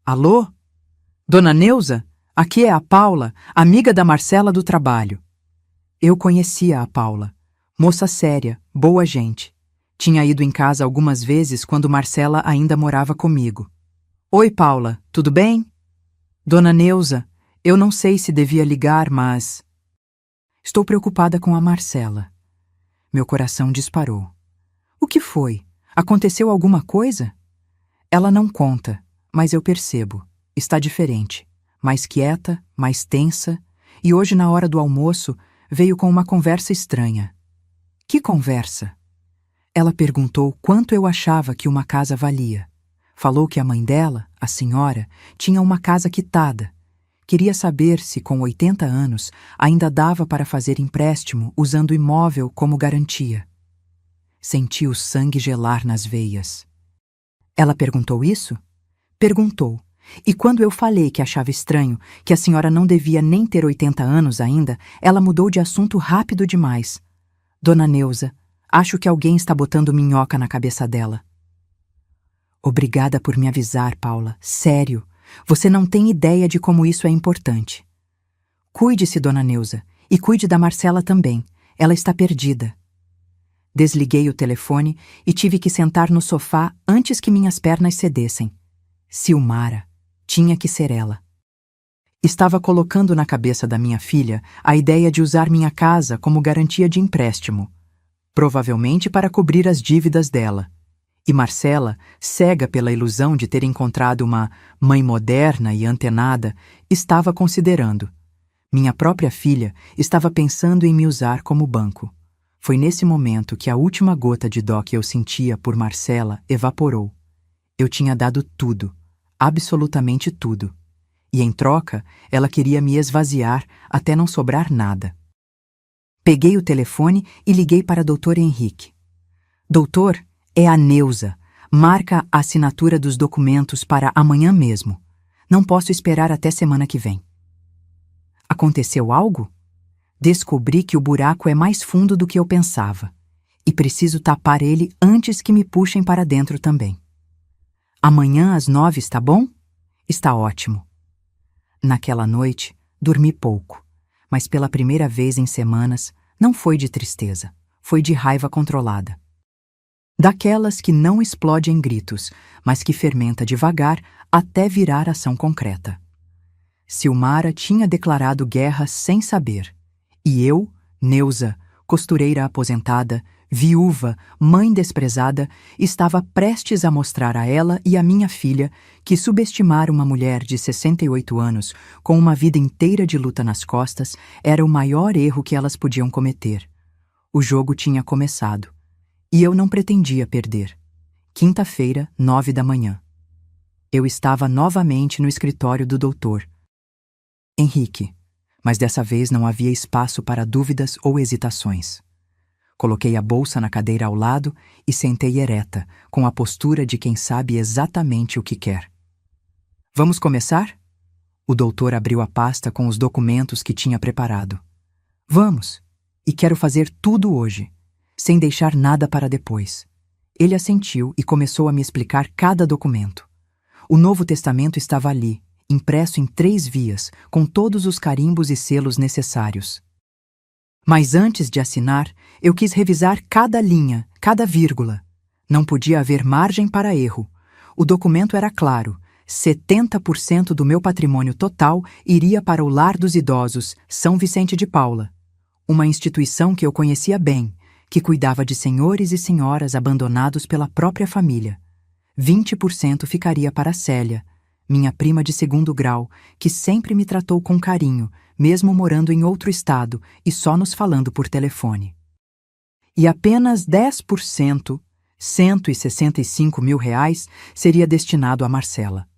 Alô? Dona Neuza? Aqui é a Paula, amiga da Marcela do trabalho. Eu conhecia a Paula. Moça séria, boa gente. Tinha ido em casa algumas vezes quando Marcela ainda morava comigo. Oi, Paula, tudo bem? Dona Neuza, eu não sei se devia ligar, mas... Estou preocupada com a Marcela. Meu coração disparou. O que foi? Aconteceu alguma coisa? Ela não conta, mas eu percebo. Está diferente. Mais quieta, mais tensa, e hoje na hora do almoço veio com uma conversa estranha. Que conversa? Ela perguntou quanto eu achava que uma casa valia. Falou que a mãe dela, a senhora, tinha uma casa quitada. Queria saber se, com 80 anos, ainda dava para fazer empréstimo usando o imóvel como garantia. Senti o sangue gelar nas veias. Ela perguntou isso? Perguntou. E quando eu falei que achava estranho, que a senhora não devia nem ter 80 anos ainda, ela mudou de assunto rápido demais. Dona Neuza, acho que alguém está botando minhoca na cabeça dela. Obrigada por me avisar, Paula. Sério, você não tem ideia de como isso é importante. Cuide-se, Dona Neuza, e cuide da Marcela também. Ela está perdida. Desliguei o telefone e tive que sentar no sofá antes que minhas pernas cedessem. Silmara. Tinha que ser ela. Estava colocando na cabeça da minha filha a ideia de usar minha casa como garantia de empréstimo, provavelmente para cobrir as dívidas dela. E Marcela, cega pela ilusão de ter encontrado uma mãe moderna e antenada, estava considerando. Minha própria filha estava pensando em me usar como banco. Foi nesse momento que a última gota de dó que eu sentia por Marcela evaporou. Eu tinha dado tudo, absolutamente tudo. E em troca, ela queria me esvaziar até não sobrar nada. Peguei o telefone e liguei para Dr. Henrique. Doutor, é a Neuza. Marca a assinatura dos documentos para amanhã mesmo. Não posso esperar até semana que vem. Aconteceu algo? Descobri que o buraco é mais fundo do que eu pensava. E preciso tapar ele antes que me puxem para dentro também. Amanhã às 9, está bom? Está ótimo. Naquela noite, dormi pouco, mas pela primeira vez em semanas, não foi de tristeza, foi de raiva controlada. Daquelas que não explode em gritos, mas que fermenta devagar até virar ação concreta. Silmara tinha declarado guerra sem saber, e eu, Neuza, costureira aposentada, viúva, mãe desprezada, estava prestes a mostrar a ela e a minha filha que subestimar uma mulher de 68 anos com uma vida inteira de luta nas costas era o maior erro que elas podiam cometer. O jogo tinha começado. E eu não pretendia perder. Quinta-feira, 9 da manhã. Eu estava novamente no escritório do doutor Henrique, mas dessa vez não havia espaço para dúvidas ou hesitações. Coloquei a bolsa na cadeira ao lado e sentei ereta, com a postura de quem sabe exatamente o que quer. Vamos começar? O doutor abriu a pasta com os documentos que tinha preparado. Vamos! E quero fazer tudo hoje, sem deixar nada para depois. Ele assentiu e começou a me explicar cada documento. O Novo Testamento estava ali, impresso em 3 vias, com todos os carimbos e selos necessários. Mas antes de assinar, eu quis revisar cada linha, cada vírgula. Não podia haver margem para erro. O documento era claro: 70% do meu patrimônio total iria para o Lar dos Idosos, São Vicente de Paula. Uma instituição que eu conhecia bem, que cuidava de senhores e senhoras abandonados pela própria família. 20% ficaria para Célia, minha prima de 2º grau, que sempre me tratou com carinho, mesmo morando em outro estado e só nos falando por telefone. E apenas 10%, R$ 165 mil, seria destinado a Marcela.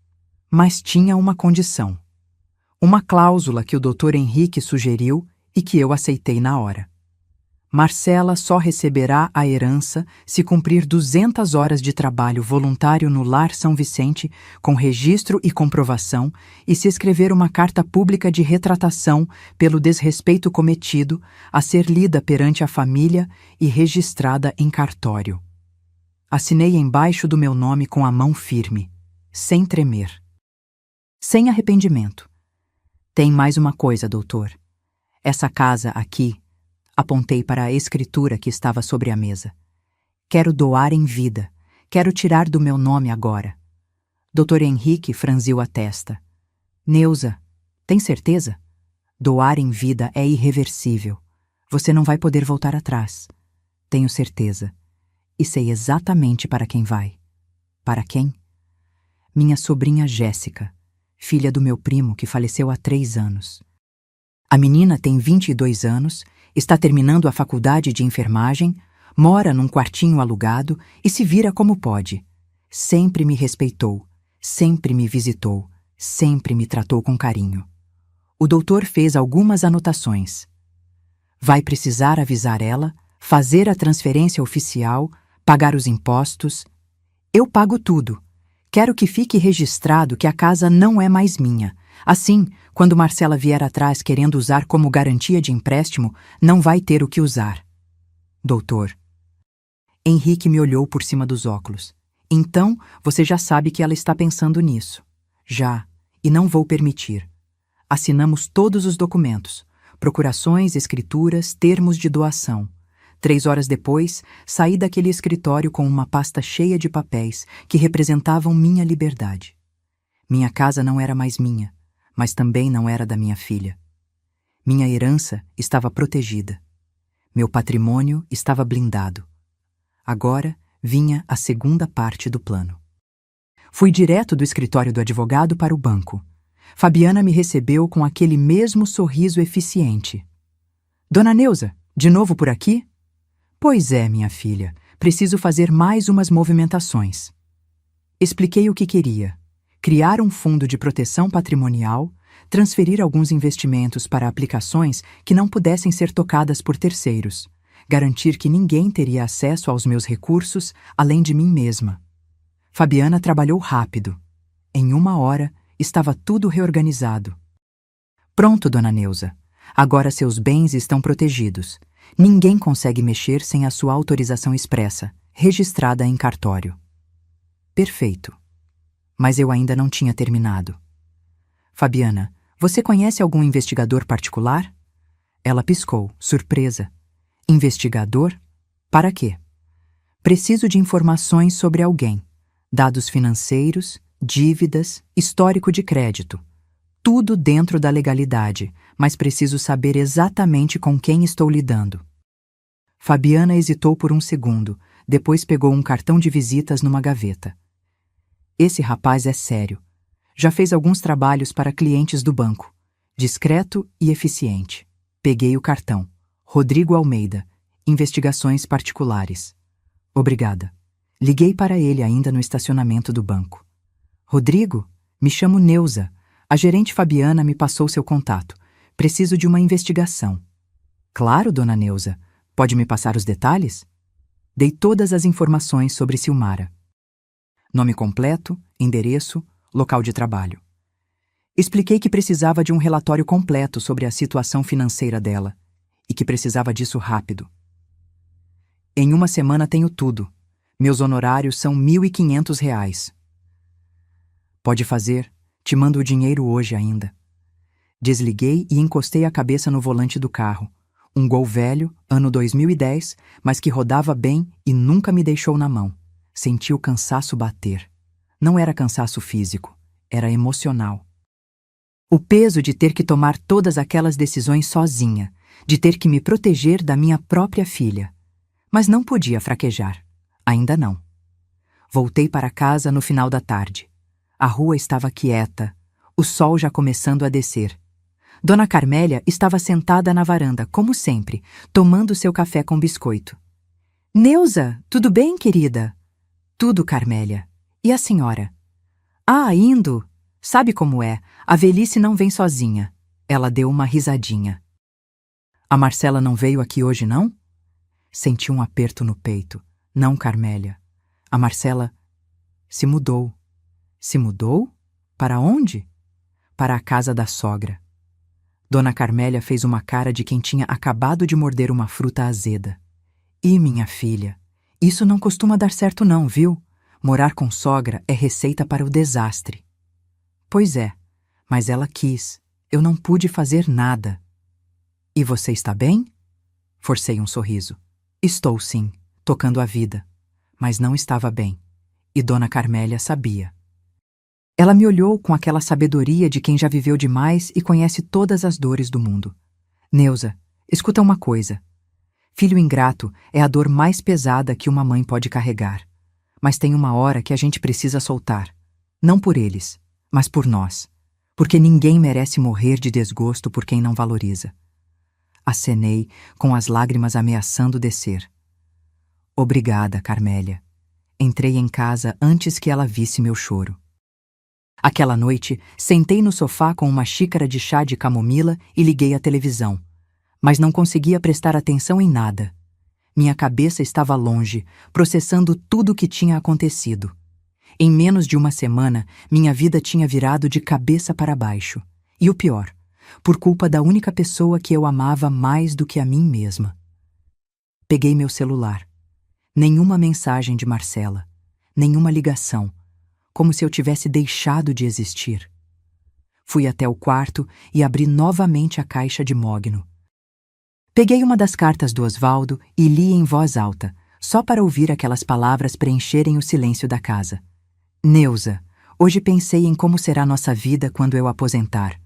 Mas tinha uma condição. Uma cláusula que o Dr. Henrique sugeriu e que eu aceitei na hora. Marcela só receberá a herança se cumprir 200 horas de trabalho voluntário no Lar São Vicente, com registro e comprovação, e se escrever uma carta pública de retratação pelo desrespeito cometido, a ser lida perante a família e registrada em cartório. Assinei embaixo do meu nome com a mão firme, sem tremer. Sem arrependimento. Tem mais uma coisa, doutor. Essa casa aqui... Apontei para a escritura que estava sobre a mesa. Quero doar em vida. Quero tirar do meu nome agora. Dr. Henrique franziu a testa. Neuza, tem certeza? Doar em vida é irreversível. Você não vai poder voltar atrás. Tenho certeza. E sei exatamente para quem vai. Para quem? Minha sobrinha Jéssica, filha do meu primo que faleceu há 3 anos. A menina tem 22 anos, está terminando a faculdade de enfermagem, mora num quartinho alugado e se vira como pode. Sempre me respeitou, sempre me visitou, sempre me tratou com carinho. O doutor fez algumas anotações. Vai precisar avisar ela, fazer a transferência oficial, pagar os impostos. Eu pago tudo. Quero que fique registrado que a casa não é mais minha. Assim, quando Marcela vier atrás querendo usar como garantia de empréstimo, não vai ter o que usar. Doutor. Henrique me olhou por cima dos óculos. Então, você já sabe que ela está pensando nisso. Já, e não vou permitir. Assinamos todos os documentos. Procurações, escrituras, termos de doação. 3 horas depois, saí daquele escritório com uma pasta cheia de papéis que representavam minha liberdade. Minha casa não era mais minha, mas também não era da minha filha. Minha herança estava protegida. Meu patrimônio estava blindado. Agora vinha a segunda parte do plano. Fui direto do escritório do advogado para o banco. Fabiana me recebeu com aquele mesmo sorriso eficiente. Dona Neuza, de novo por aqui? Pois é, minha filha, preciso fazer mais umas movimentações. Expliquei o que queria: criar um fundo de proteção patrimonial, transferir alguns investimentos para aplicações que não pudessem ser tocadas por terceiros, garantir que ninguém teria acesso aos meus recursos além de mim mesma. Fabiana trabalhou rápido. Em 1 hora, estava tudo reorganizado. Pronto, dona Neuza. Agora seus bens estão protegidos. Ninguém consegue mexer sem a sua autorização expressa, registrada em cartório. Perfeito. Mas eu ainda não tinha terminado. Fabiana, você conhece algum investigador particular? Ela piscou, surpresa. Investigador? Para quê? Preciso de informações sobre alguém. Dados financeiros, dívidas, histórico de crédito. Tudo dentro da legalidade, mas preciso saber exatamente com quem estou lidando. Fabiana hesitou por um segundo, depois pegou um cartão de visitas numa gaveta. Esse rapaz é sério. Já fez alguns trabalhos para clientes do banco. Discreto e eficiente. Peguei o cartão. Rodrigo Almeida, investigações particulares. Obrigada. Liguei para ele ainda no estacionamento do banco. Rodrigo, me chamo Neuza. A gerente Fabiana me passou seu contato. Preciso de uma investigação. Claro, dona Neuza. Pode me passar os detalhes? Dei todas as informações sobre Silmara. Nome completo, endereço, local de trabalho. Expliquei que precisava de um relatório completo sobre a situação financeira dela e que precisava disso rápido. Em 1 semana tenho tudo. Meus honorários são R$ 1.500. Pode fazer. Te mando o dinheiro hoje ainda. Desliguei e encostei a cabeça no volante do carro. Um Gol velho, ano 2010, mas que rodava bem e nunca me deixou na mão. Senti o cansaço bater. Não era cansaço físico, era emocional. O peso de ter que tomar todas aquelas decisões sozinha, de ter que me proteger da minha própria filha. Mas não podia fraquejar. Ainda não. Voltei para casa no final da tarde. A rua estava quieta, o sol já começando a descer. Dona Carmélia estava sentada na varanda, como sempre, tomando seu café com biscoito. Neuza, tudo bem, querida? Tudo, Carmélia. E a senhora? Ah, indo. Sabe como é, a velhice não vem sozinha. Ela deu uma risadinha. A Marcela não veio aqui hoje, não? Senti um aperto no peito. Não, Carmélia. A Marcela se mudou. Se mudou? Para onde? Para a casa da sogra. Dona Carmélia fez uma cara de quem tinha acabado de morder uma fruta azeda. E minha filha, isso não costuma dar certo não, viu? Morar com sogra é receita para o desastre. Pois é, mas ela quis. Eu não pude fazer nada. E você está bem? Forcei um sorriso. Estou sim, tocando a vida. mas não estava bem. E Dona Carmélia sabia. Ela me olhou com aquela sabedoria de quem já viveu demais e conhece todas as dores do mundo. Neuza, escuta uma coisa. Filho ingrato é a dor mais pesada que uma mãe pode carregar. Mas tem uma hora que a gente precisa soltar. Não por eles, mas por nós. Porque ninguém merece morrer de desgosto por quem não valoriza. Acenei, com as lágrimas ameaçando descer. Obrigada, Carmélia. Entrei em casa antes que ela visse meu choro. Aquela noite, sentei no sofá com uma xícara de chá de camomila e liguei a televisão. Mas não conseguia prestar atenção em nada. Minha cabeça estava longe, processando tudo o que tinha acontecido. Em menos de uma semana, minha vida tinha virado de cabeça para baixo. E o pior, por culpa da única pessoa que eu amava mais do que a mim mesma. Peguei meu celular. Nenhuma mensagem de Marcela. Nenhuma ligação. Como se eu tivesse deixado de existir. Fui até o quarto e abri novamente a caixa de mogno. Peguei uma das cartas do Osvaldo e li em voz alta, só para ouvir aquelas palavras preencherem o silêncio da casa. Neuza, hoje pensei em como será nossa vida quando eu aposentar.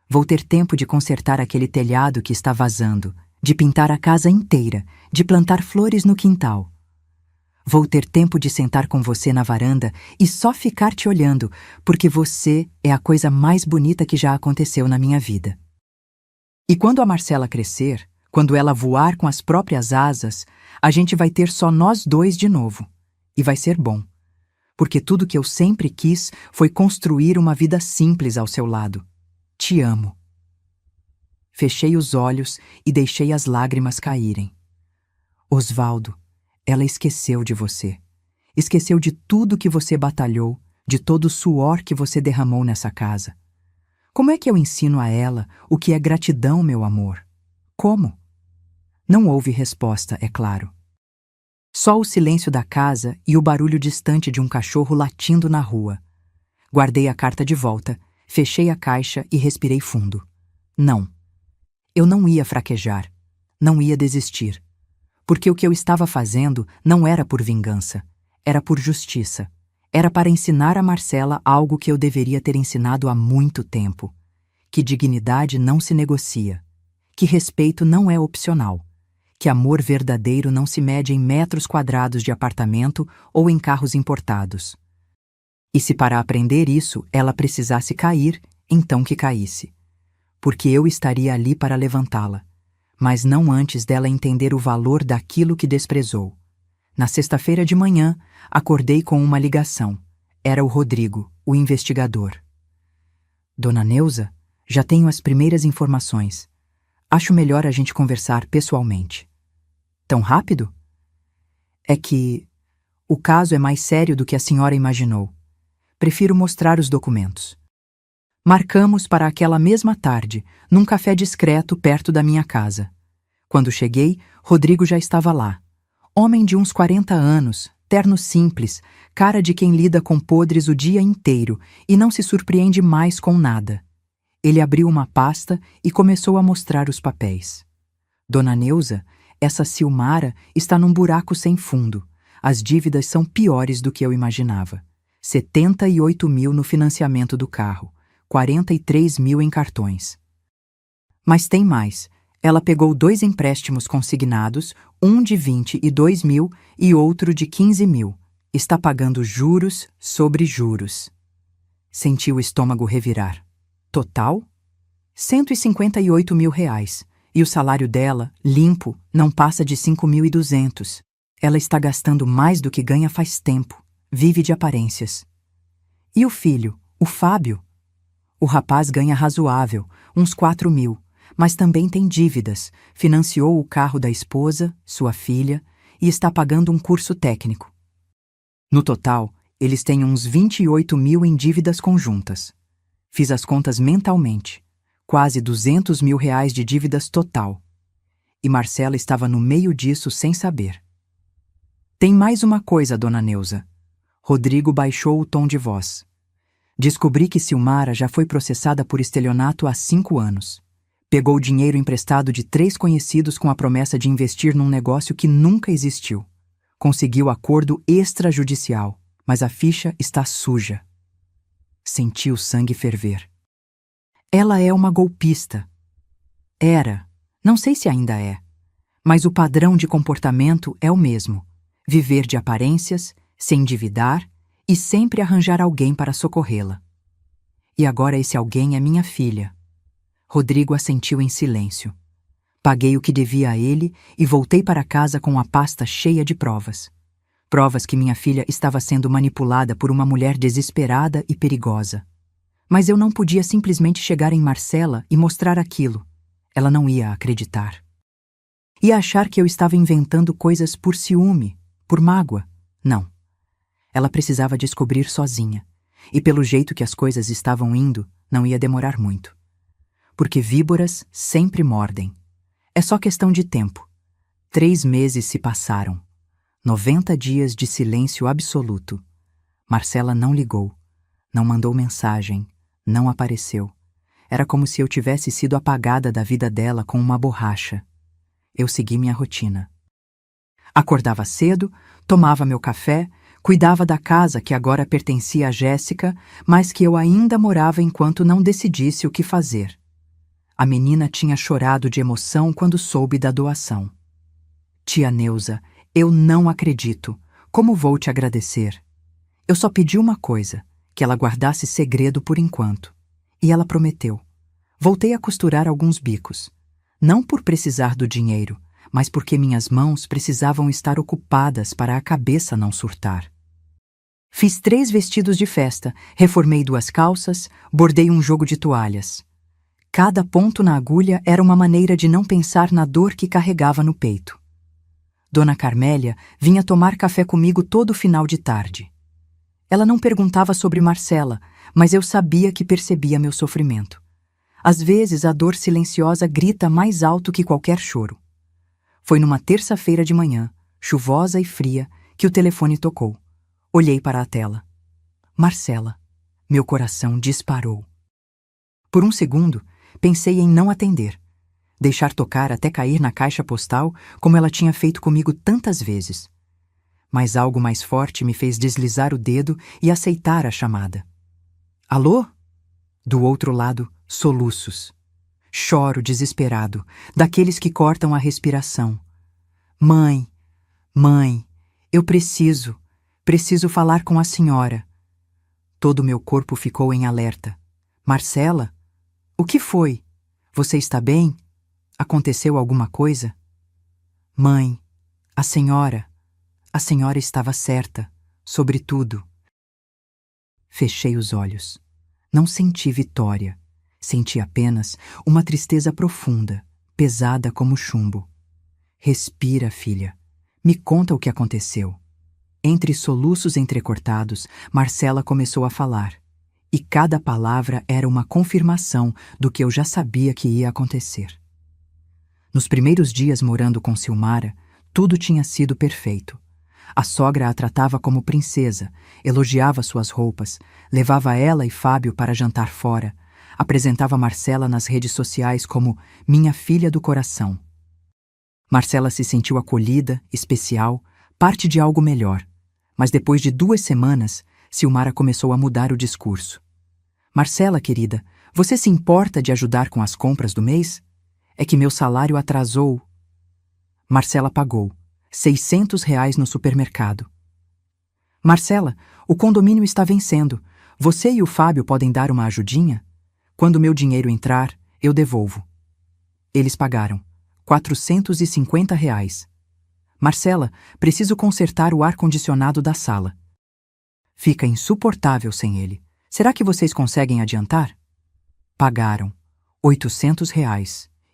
Vou ter tempo de consertar aquele telhado que está vazando, de pintar a casa inteira, de plantar flores no quintal. Vou ter tempo de sentar com você na varanda e só ficar te olhando, porque você é a coisa mais bonita que já aconteceu na minha vida. E quando a Marcela crescer, quando ela voar com as próprias asas, a gente vai ter só nós dois de novo. E vai ser bom. Porque tudo que eu sempre quis foi construir uma vida simples ao seu lado. Te amo. Fechei os olhos e deixei as lágrimas caírem. Osvaldo, ela esqueceu de você. Esqueceu de tudo que você batalhou, de todo o suor que você derramou nessa casa. Como é que eu ensino a ela o que é gratidão, meu amor? Como? Não houve resposta, é claro. Só o silêncio da casa e o barulho distante de um cachorro latindo na rua. Guardei a carta de volta, fechei a caixa e respirei fundo. Não. Eu não ia fraquejar. Não ia desistir. Porque o que eu estava fazendo não era por vingança. Era por justiça. Era para ensinar a Marcela algo que eu deveria ter ensinado há muito tempo. Que dignidade não se negocia. Que respeito não é opcional. Que amor verdadeiro não se mede em metros quadrados de apartamento ou em carros importados. E se para aprender isso ela precisasse cair, então que caísse. Porque eu estaria ali para levantá-la, mas não antes dela entender o valor daquilo que desprezou. Na sexta-feira de manhã, acordei com uma ligação. Era o Rodrigo, o investigador. Dona Neuza, já tenho as primeiras informações. Acho melhor a gente conversar pessoalmente. Tão rápido? É que o caso é mais sério do que a senhora imaginou. Prefiro mostrar os documentos. Marcamos para aquela mesma tarde, num café discreto perto da minha casa. Quando cheguei, Rodrigo já estava lá. Homem de uns 40 anos, terno simples, cara de quem lida com podres o dia inteiro e não se surpreende mais com nada. Ele abriu uma pasta e começou a mostrar os papéis. Dona Neuza, essa Silmara está num buraco sem fundo. As dívidas são piores do que eu imaginava. 78 mil no financiamento do carro, 43 mil em cartões. Mas tem mais. Ela pegou 2 empréstimos consignados, um de 22 mil e outro de 15 mil. Está pagando juros sobre juros. Senti o estômago revirar. Total? 158 mil reais. E o salário dela, limpo, não passa de 5.200. Ela está gastando mais do que ganha faz tempo. Vive de aparências. E o filho, o Fábio? O rapaz ganha razoável, uns 4 mil, mas também tem dívidas. Financiou o carro da esposa, sua filha, e está pagando um curso técnico. No total, eles têm uns 28 mil em dívidas conjuntas. Fiz as contas mentalmente. Quase 200 mil reais de dívidas total. E Marcela estava no meio disso sem saber. Tem mais uma coisa, Dona Neuza. Rodrigo baixou o tom de voz. Descobri que Silmara já foi processada por estelionato há 5 anos. Pegou dinheiro emprestado de 3 conhecidos com a promessa de investir num negócio que nunca existiu. Conseguiu acordo extrajudicial, mas a ficha está suja. Senti o sangue ferver. Ela é uma golpista. Era. Não sei se ainda é. Mas o padrão de comportamento é o mesmo. Viver de aparências, se endividar e sempre arranjar alguém para socorrê-la. E agora esse alguém é minha filha. Rodrigo assentiu em silêncio. Paguei o que devia a ele e voltei para casa com a pasta cheia de provas. Provas que minha filha estava sendo manipulada por uma mulher desesperada e perigosa. Mas eu não podia simplesmente chegar em Marcela e mostrar aquilo. Ela não ia acreditar. Ia achar que eu estava inventando coisas por ciúme, por mágoa. Não. Ela precisava descobrir sozinha. E pelo jeito que as coisas estavam indo, não ia demorar muito. Porque víboras sempre mordem. É só questão de tempo. 3 meses se passaram. 90 dias de silêncio absoluto. Marcela não ligou, não mandou mensagem, não apareceu. Era como se eu tivesse sido apagada da vida dela com uma borracha. Eu segui minha rotina. Acordava cedo, tomava meu café, cuidava da casa que agora pertencia a Jéssica, mas que eu ainda morava enquanto não decidisse o que fazer. A menina tinha chorado de emoção quando soube da doação. Tia Neuza, eu não acredito. Como vou te agradecer? Eu só pedi uma coisa, que ela guardasse segredo por enquanto. E ela prometeu. Voltei a costurar alguns bicos. Não por precisar do dinheiro, mas porque minhas mãos precisavam estar ocupadas para a cabeça não surtar. Fiz 3 vestidos de festa, reformei 2 calças, bordei um jogo de toalhas. Cada ponto na agulha era uma maneira de não pensar na dor que carregava no peito. Dona Carmélia vinha tomar café comigo todo final de tarde. Ela não perguntava sobre Marcela, mas eu sabia que percebia meu sofrimento. Às vezes a dor silenciosa grita mais alto que qualquer choro. Foi numa terça-feira de manhã, chuvosa e fria, que o telefone tocou. Olhei para a tela. Marcela. Meu coração disparou. Por um segundo, pensei em não atender. Deixar tocar até cair na caixa postal, como ela tinha feito comigo tantas vezes. Mas algo mais forte me fez deslizar o dedo e aceitar a chamada. Alô? Do outro lado, soluços. Choro desesperado, daqueles que cortam a respiração. Mãe, mãe, eu preciso falar com a senhora. Todo meu corpo ficou em alerta. Marcela? O que foi? Você está bem? Aconteceu alguma coisa? Mãe, a senhora estava certa, sobre tudo. Fechei os olhos. Não senti vitória. Senti apenas uma tristeza profunda, pesada como chumbo. Respira, filha. Me conta o que aconteceu. Entre soluços entrecortados, Marcela começou a falar. E cada palavra era uma confirmação do que eu já sabia que ia acontecer. Nos primeiros dias morando com Silmara, tudo tinha sido perfeito. A sogra a tratava como princesa, elogiava suas roupas, levava ela e Fábio para jantar fora, apresentava Marcela nas redes sociais como minha filha do coração. Marcela se sentiu acolhida, especial, parte de algo melhor. Mas depois de 2 semanas, Silmara começou a mudar o discurso. Marcela, querida, você se importa de ajudar com as compras do mês? É que meu salário atrasou. Marcela pagou. R$ 600 no supermercado. Marcela, o condomínio está vencendo. Você e o Fábio podem dar uma ajudinha? Quando meu dinheiro entrar, eu devolvo. Eles pagaram. R$ 450. Marcela, preciso consertar o ar-condicionado da sala. Fica insuportável sem ele. Será que vocês conseguem adiantar? Pagaram. R$ 800.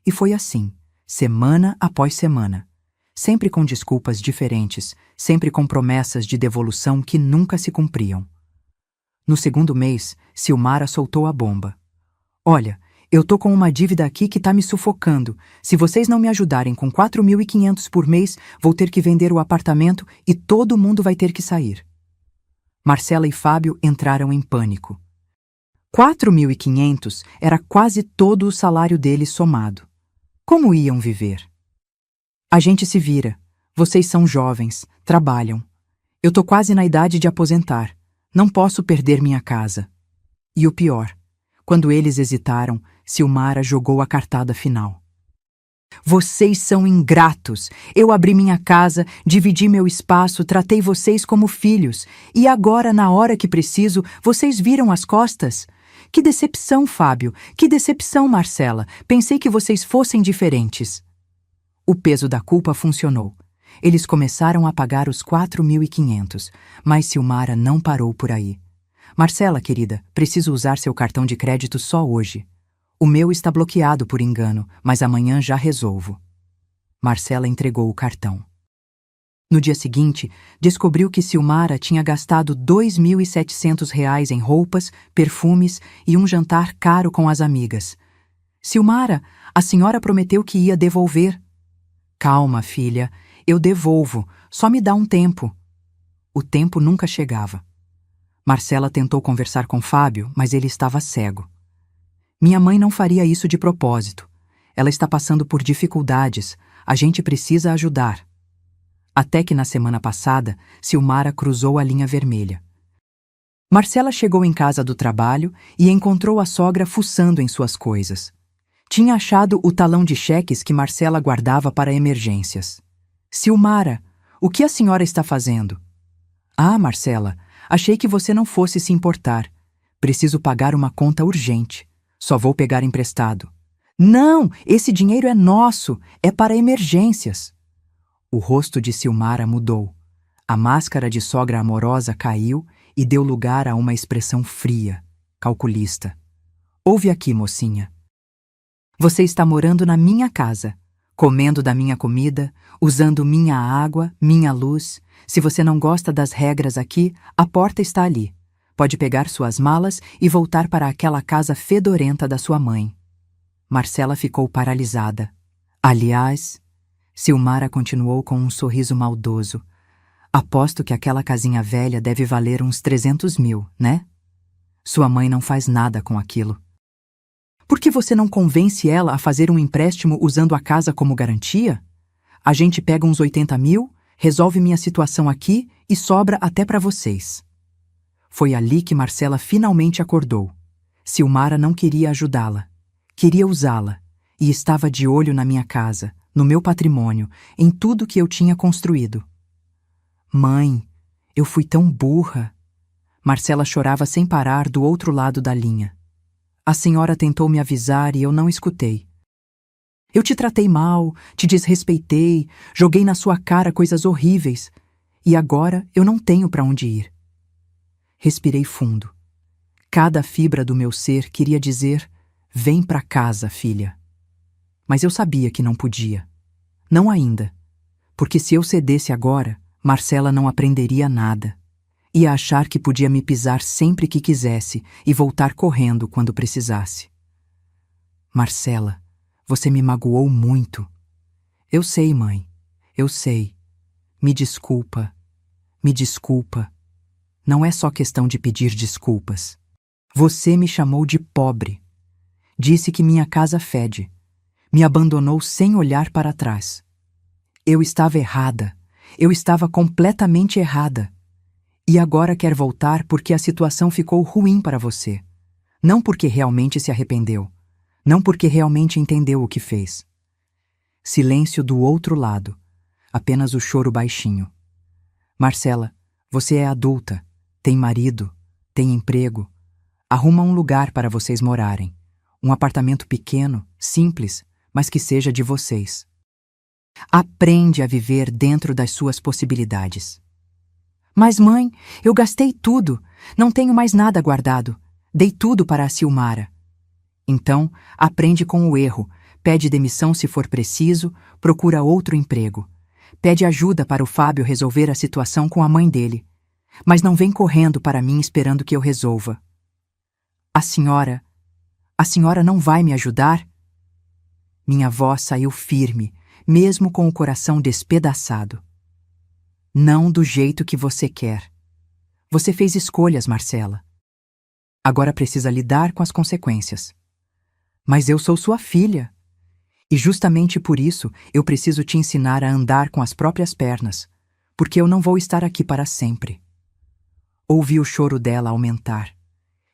E foi assim, semana após semana. Sempre com desculpas diferentes, sempre com promessas de devolução que nunca se cumpriam. No segundo mês, Silmara soltou a bomba. Olha, eu tô com uma dívida aqui que tá me sufocando. Se vocês não me ajudarem com 4.500 por mês, vou ter que vender o apartamento e todo mundo vai ter que sair. Marcela e Fábio entraram em pânico. 4.500 era quase todo o salário deles somado. Como iam viver? A gente se vira. Vocês são jovens, trabalham. Eu tô quase na idade de aposentar. Não posso perder minha casa. E o pior, quando eles hesitaram, Silmara jogou a cartada final. Vocês são ingratos. Eu abri minha casa, dividi meu espaço, tratei vocês como filhos. E agora, na hora que preciso, vocês viram as costas? Que decepção, Fábio. Que decepção, Marcela. Pensei que vocês fossem diferentes. O peso da culpa funcionou. Eles começaram a pagar os 4.500, mas Silmara não parou por aí. Marcela, querida, preciso usar seu cartão de crédito só hoje. O meu está bloqueado por engano, mas amanhã já resolvo. Marcela entregou o cartão. No dia seguinte, descobriu que Silmara tinha gastado R$ 2.700 em roupas, perfumes e um jantar caro com as amigas. Silmara, a senhora prometeu que ia devolver. Calma, filha. Eu devolvo, só me dá um tempo. O tempo nunca chegava. Marcela tentou conversar com Fábio, mas ele estava cego. Minha mãe não faria isso de propósito. Ela está passando por dificuldades. A gente precisa ajudar. Até que na semana passada, Silmara cruzou a linha vermelha. Marcela chegou em casa do trabalho e encontrou a sogra fuçando em suas coisas. Tinha achado o talão de cheques que Marcela guardava para emergências. Silmara, o que a senhora está fazendo? Ah, Marcela, achei que você não fosse se importar. Preciso pagar uma conta urgente. Só vou pegar emprestado. Não, esse dinheiro é nosso, é para emergências. O rosto de Silmara mudou. A máscara de sogra amorosa caiu e deu lugar a uma expressão fria, calculista. Ouve aqui, mocinha. Você está morando na minha casa, comendo da minha comida, usando minha água, minha luz. Se você não gosta das regras aqui, a porta está ali. Pode pegar suas malas e voltar para aquela casa fedorenta da sua mãe. Marcela ficou paralisada. Aliás, Silmara continuou com um sorriso maldoso. Aposto que aquela casinha velha deve valer uns 300 mil, né? Sua mãe não faz nada com aquilo. Por que você não convence ela a fazer um empréstimo usando a casa como garantia? A gente pega uns 80 mil, resolve minha situação aqui e sobra até para vocês. Foi ali que Marcela finalmente acordou. Silmara não queria ajudá-la. Queria usá-la. E estava de olho na minha casa, no meu patrimônio, em tudo que eu tinha construído. Mãe, eu fui tão burra. Marcela chorava sem parar do outro lado da linha. A senhora tentou me avisar e eu não escutei. Eu te tratei mal, te desrespeitei, joguei na sua cara coisas horríveis. E agora eu não tenho para onde ir. Respirei fundo. Cada fibra do meu ser queria dizer: vem para casa, filha. Mas eu sabia que não podia. Não ainda. Porque se eu cedesse agora, Marcela não aprenderia nada. Ia achar que podia me pisar sempre que quisesse e voltar correndo quando precisasse. Marcela, você me magoou muito. Eu sei, mãe. Eu sei. Me desculpa. Me desculpa. Não é só questão de pedir desculpas. Você me chamou de pobre. Disse que minha casa fede. Me abandonou sem olhar para trás. Eu estava errada. Eu estava completamente errada. E agora quer voltar porque a situação ficou ruim para você. Não porque realmente se arrependeu. Não porque realmente entendeu o que fez. Silêncio do outro lado. Apenas o choro baixinho. Marcela, você é adulta. Tem marido. Tem emprego. Arruma um lugar para vocês morarem. Um apartamento pequeno, simples, mas que seja de vocês. Aprende a viver dentro das suas possibilidades. Mas, mãe, eu gastei tudo. Não tenho mais nada guardado. Dei tudo para a Silmara. Então, aprende com o erro. Pede demissão se for preciso, procura outro emprego. Pede ajuda para o Fábio resolver a situação com a mãe dele. Mas não vem correndo para mim esperando que eu resolva. A senhora não vai me ajudar? Minha voz saiu firme, mesmo com o coração despedaçado. Não do jeito que você quer. Você fez escolhas, Marcela. Agora precisa lidar com as consequências. Mas eu sou sua filha. E justamente por isso eu preciso te ensinar a andar com as próprias pernas, porque eu não vou estar aqui para sempre. Ouvi o choro dela aumentar.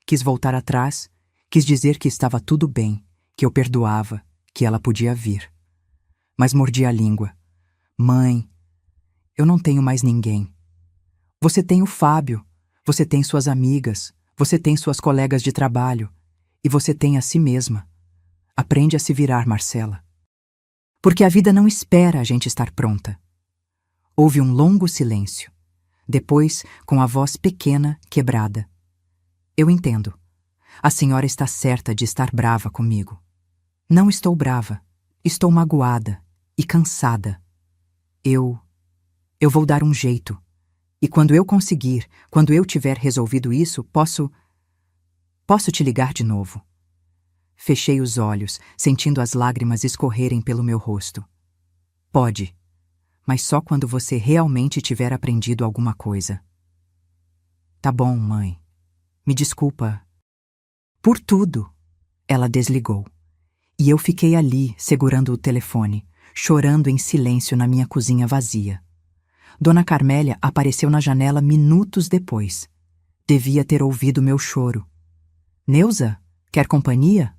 Quis voltar atrás, quis dizer que estava tudo bem, que eu perdoava, que ela podia vir. Mas mordi a língua. Mãe, eu não tenho mais ninguém. Você tem o Fábio, você tem suas amigas, você tem suas colegas de trabalho, e você tem a si mesma. Aprende a se virar, Marcela. Porque a vida não espera a gente estar pronta. Houve um longo silêncio. Depois, com a voz pequena, quebrada. Eu entendo. A senhora está certa de estar brava comigo. Não estou brava. Estou magoada e cansada. Eu vou dar um jeito. E quando eu conseguir, quando eu tiver resolvido isso, posso te ligar de novo. Fechei os olhos, sentindo as lágrimas escorrerem pelo meu rosto. Pode, mas só quando você realmente tiver aprendido alguma coisa. Tá bom, mãe. Me desculpa. Por tudo. Ela desligou. E eu fiquei ali, segurando o telefone, chorando em silêncio na minha cozinha vazia. Dona Carmélia apareceu na janela minutos depois. Devia ter ouvido meu choro. Neuza, quer companhia?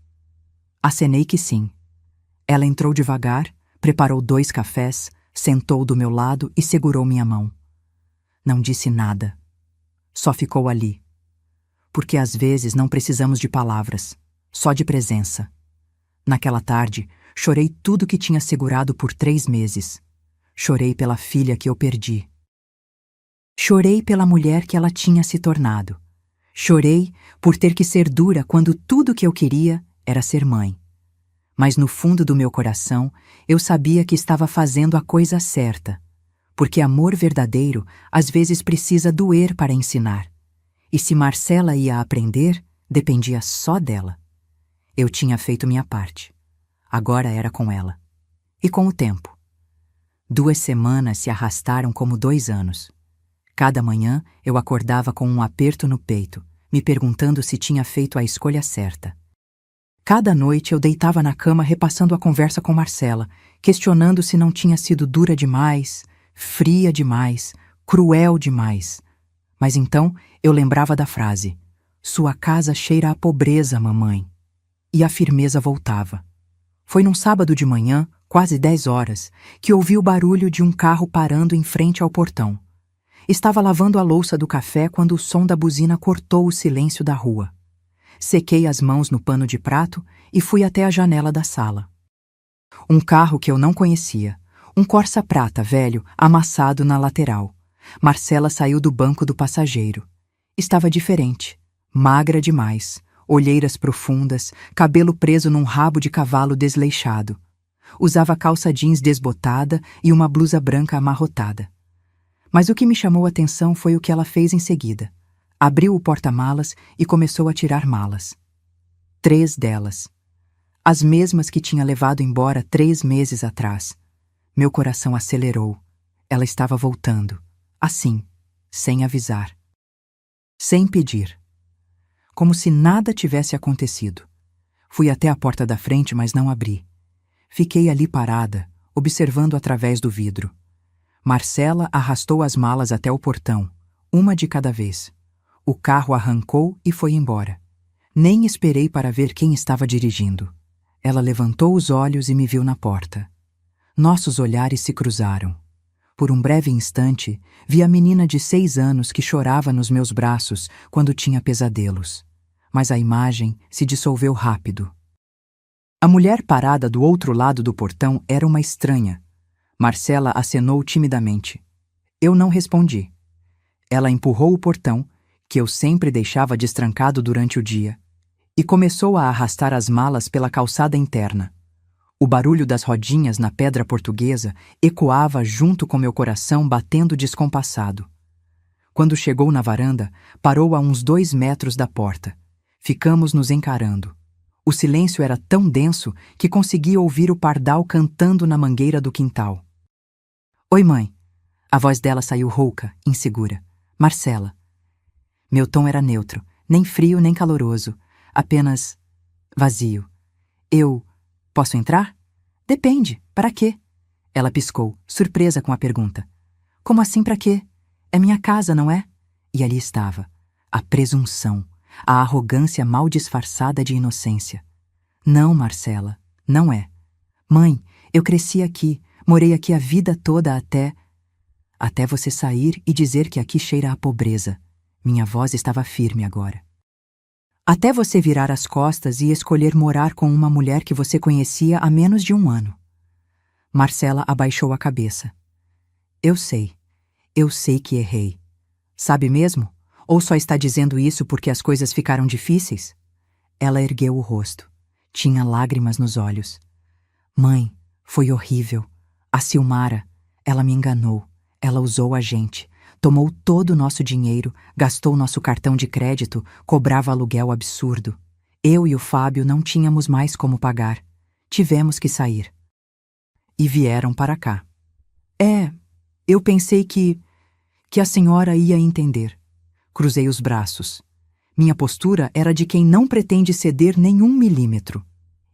Acenei que sim. Ela entrou devagar, preparou 2 cafés, sentou do meu lado e segurou minha mão. Não disse nada. Só ficou ali. Porque às vezes não precisamos de palavras, só de presença. Naquela tarde, chorei tudo que tinha segurado por 3 meses. Chorei pela filha que eu perdi. Chorei pela mulher que ela tinha se tornado. Chorei por ter que ser dura quando tudo que eu queria era ser mãe. Mas no fundo do meu coração, eu sabia que estava fazendo a coisa certa. Porque amor verdadeiro às vezes precisa doer para ensinar. E se Marcela ia aprender, dependia só dela. Eu tinha feito minha parte. Agora era com ela. E com o tempo. 2 semanas se arrastaram como 2 anos. Cada manhã eu acordava com um aperto no peito, me perguntando se tinha feito a escolha certa. Cada noite eu deitava na cama repassando a conversa com Marcela, questionando se não tinha sido dura demais, fria demais, cruel demais. Mas então eu lembrava da frase: "Sua casa cheira a pobreza, mamãe." E a firmeza voltava. Foi num sábado de manhã, quase 10 horas, que ouvi o barulho de um carro parando em frente ao portão. Estava lavando a louça do café quando o som da buzina cortou o silêncio da rua. Sequei as mãos no pano de prato e fui até a janela da sala. Um carro que eu não conhecia, um Corsa prata velho, amassado na lateral. Marcela saiu do banco do passageiro. Estava diferente, magra demais, olheiras profundas, cabelo preso num rabo de cavalo desleixado. Usava calça jeans desbotada e uma blusa branca amarrotada. Mas o que me chamou a atenção foi o que ela fez em seguida. Abriu o porta-malas e começou a tirar malas. 3 delas. As mesmas que tinha levado embora 3 meses atrás. Meu coração acelerou. Ela estava voltando. Assim, sem avisar. Sem pedir. Como se nada tivesse acontecido. Fui até a porta da frente, mas não abri. Fiquei ali parada, observando através do vidro. Marcela arrastou as malas até o portão, uma de cada vez. O carro arrancou e foi embora. Nem esperei para ver quem estava dirigindo. Ela levantou os olhos e me viu na porta. Nossos olhares se cruzaram. Por um breve instante, vi a menina de 6 anos que chorava nos meus braços quando tinha pesadelos. Mas a imagem se dissolveu rápido. A mulher parada do outro lado do portão era uma estranha. Marcela acenou timidamente. Eu não respondi. Ela empurrou o portão, que eu sempre deixava destrancado durante o dia, e começou a arrastar as malas pela calçada interna. O barulho das rodinhas na pedra portuguesa ecoava junto com meu coração batendo descompassado. Quando chegou na varanda, parou a uns 2 metros da porta. Ficamos nos encarando. O silêncio era tão denso que conseguia ouvir o pardal cantando na mangueira do quintal. "Oi, mãe." A voz dela saiu rouca, insegura. "Marcela." Meu tom era neutro, nem frio nem caloroso, apenas vazio. "Eu posso entrar?" Depende, para quê? Ela piscou, surpresa com a pergunta. Como assim para quê? É minha casa, não é? E ali estava, a presunção, a arrogância mal disfarçada de inocência. Não, Marcela, não é. Mãe, eu cresci aqui, morei aqui a vida toda até você sair e dizer que aqui cheira a pobreza. Minha voz estava firme agora. Até você virar as costas e escolher morar com uma mulher que você conhecia há menos de um ano. Marcela abaixou a cabeça. Eu sei que errei. Sabe mesmo? Ou só está dizendo isso porque as coisas ficaram difíceis? Ela ergueu o rosto. Tinha lágrimas nos olhos. Mãe, foi horrível. A Silmara, ela me enganou. Ela usou a gente. Tomou todo o nosso dinheiro, gastou nosso cartão de crédito, cobrava aluguel absurdo. Eu e o Fábio não tínhamos mais como pagar. Tivemos que sair. E vieram para cá. Eu pensei que a senhora ia entender. Cruzei os braços. Minha postura era de quem não pretende ceder nem 1 milímetro.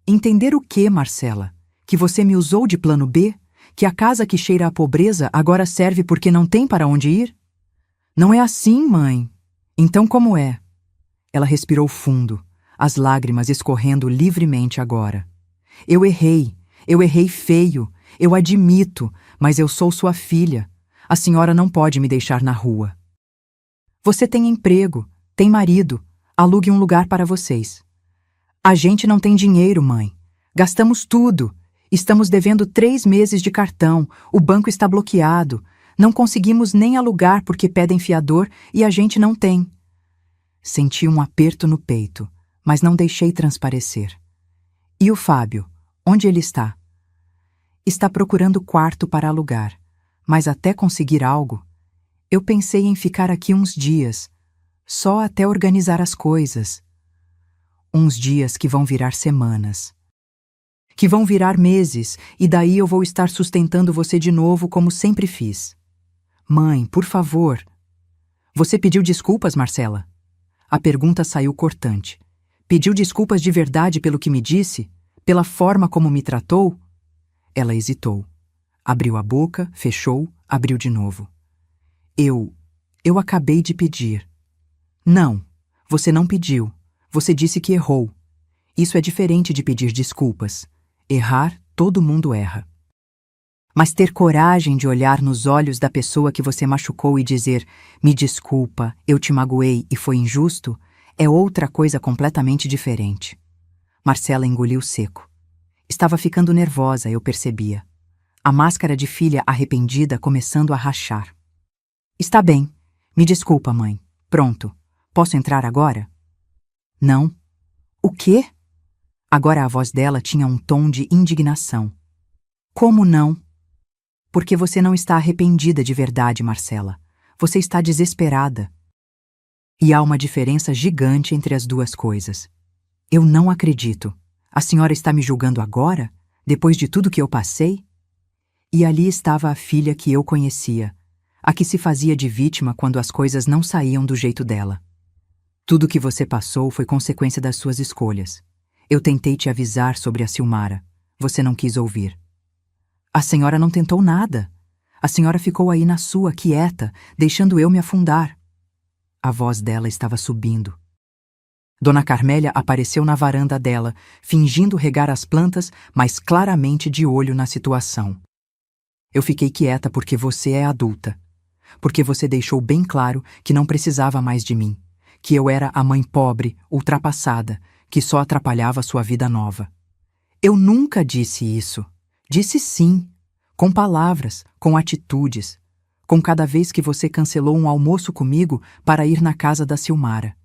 Entender o quê, Marcela? Que você me usou de plano B? Que a casa que cheira a pobreza agora serve porque não tem para onde ir? Não é assim, mãe. Então como é? Ela respirou fundo, as lágrimas escorrendo livremente agora. Eu errei feio, eu admito, mas eu sou sua filha. A senhora não pode me deixar na rua. Você tem emprego, tem marido, alugue um lugar para vocês. A gente não tem dinheiro, mãe. Gastamos tudo. Estamos devendo 3 meses de cartão, o banco está bloqueado. Não conseguimos nem alugar porque pedem fiador e a gente não tem. Senti um aperto no peito, mas não deixei transparecer. E o Fábio? Onde ele está? Está procurando quarto para alugar, mas até conseguir algo. Eu pensei em ficar aqui uns dias, só até organizar as coisas. Uns dias que vão virar semanas. Que vão virar meses, e daí eu vou estar sustentando você de novo como sempre fiz. Mãe, por favor. Você pediu desculpas, Marcela? A pergunta saiu cortante. Pediu desculpas de verdade pelo que me disse? Pela forma como me tratou? Ela hesitou. Abriu a boca, fechou, abriu de novo. Eu acabei de pedir. Não, você não pediu. Você disse que errou. Isso é diferente de pedir desculpas. Errar, todo mundo erra. Mas ter coragem de olhar nos olhos da pessoa que você machucou e dizer me desculpa, eu te magoei e foi injusto, é outra coisa completamente diferente. Marcela engoliu seco. Estava ficando nervosa, eu percebia. A máscara de filha arrependida começando a rachar. Está bem. Me desculpa, mãe. Pronto. Posso entrar agora? Não. O quê? Agora a voz dela tinha um tom de indignação. Como não? Porque você não está arrependida de verdade, Marcela. Você está desesperada. E há uma diferença gigante entre as duas coisas. Eu não acredito. A senhora está me julgando agora? Depois de tudo que eu passei? E ali estava a filha que eu conhecia, a que se fazia de vítima quando as coisas não saíam do jeito dela. Tudo que você passou foi consequência das suas escolhas. Eu tentei te avisar sobre a Silmara. Você não quis ouvir. A senhora não tentou nada. A senhora ficou aí na sua, quieta, deixando eu me afundar. A voz dela estava subindo. Dona Carmélia apareceu na varanda dela, fingindo regar as plantas, mas claramente de olho na situação. Eu fiquei quieta porque você é adulta. Porque você deixou bem claro que não precisava mais de mim. Que eu era a mãe pobre, ultrapassada, que só atrapalhava sua vida nova. Eu nunca disse isso. Disse sim, com palavras, com atitudes, com cada vez que você cancelou um almoço comigo para ir na casa da Silmara,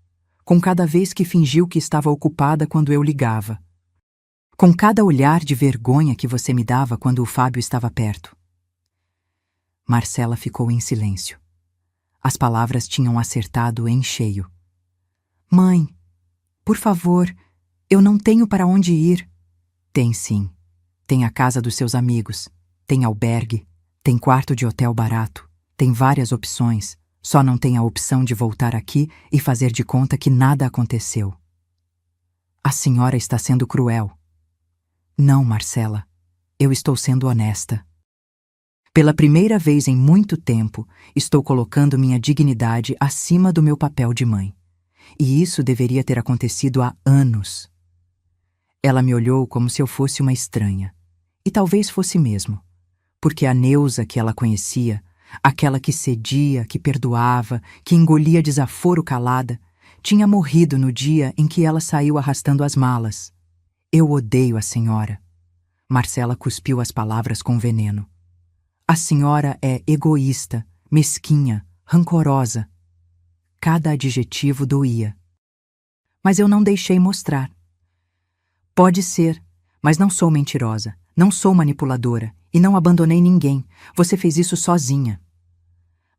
com cada vez que fingiu que estava ocupada quando eu ligava, com cada olhar de vergonha que você me dava quando o Fábio estava perto. Marcela ficou em silêncio. As palavras tinham acertado em cheio. Mãe, por favor, eu não tenho para onde ir. Tem sim. Tem a casa dos seus amigos, tem albergue, tem quarto de hotel barato, tem várias opções, só não tem a opção de voltar aqui e fazer de conta que nada aconteceu. A senhora está sendo cruel. Não, Marcela, Eu estou sendo honesta. Pela primeira vez em muito tempo, estou colocando minha dignidade acima do meu papel de mãe. E isso deveria ter acontecido há anos. Ela me olhou como se eu fosse uma estranha. E talvez fosse mesmo. Porque a Neuza que ela conhecia, aquela que cedia, que perdoava, que engolia desaforo calada, tinha morrido no dia em que ela saiu arrastando as malas. Eu odeio a senhora. Marcela cuspiu as palavras com veneno. A senhora é egoísta, mesquinha, rancorosa. Cada adjetivo doía. Mas eu não deixei mostrar. Pode ser, mas não sou mentirosa, não sou manipuladora e não abandonei ninguém. Você fez isso sozinha.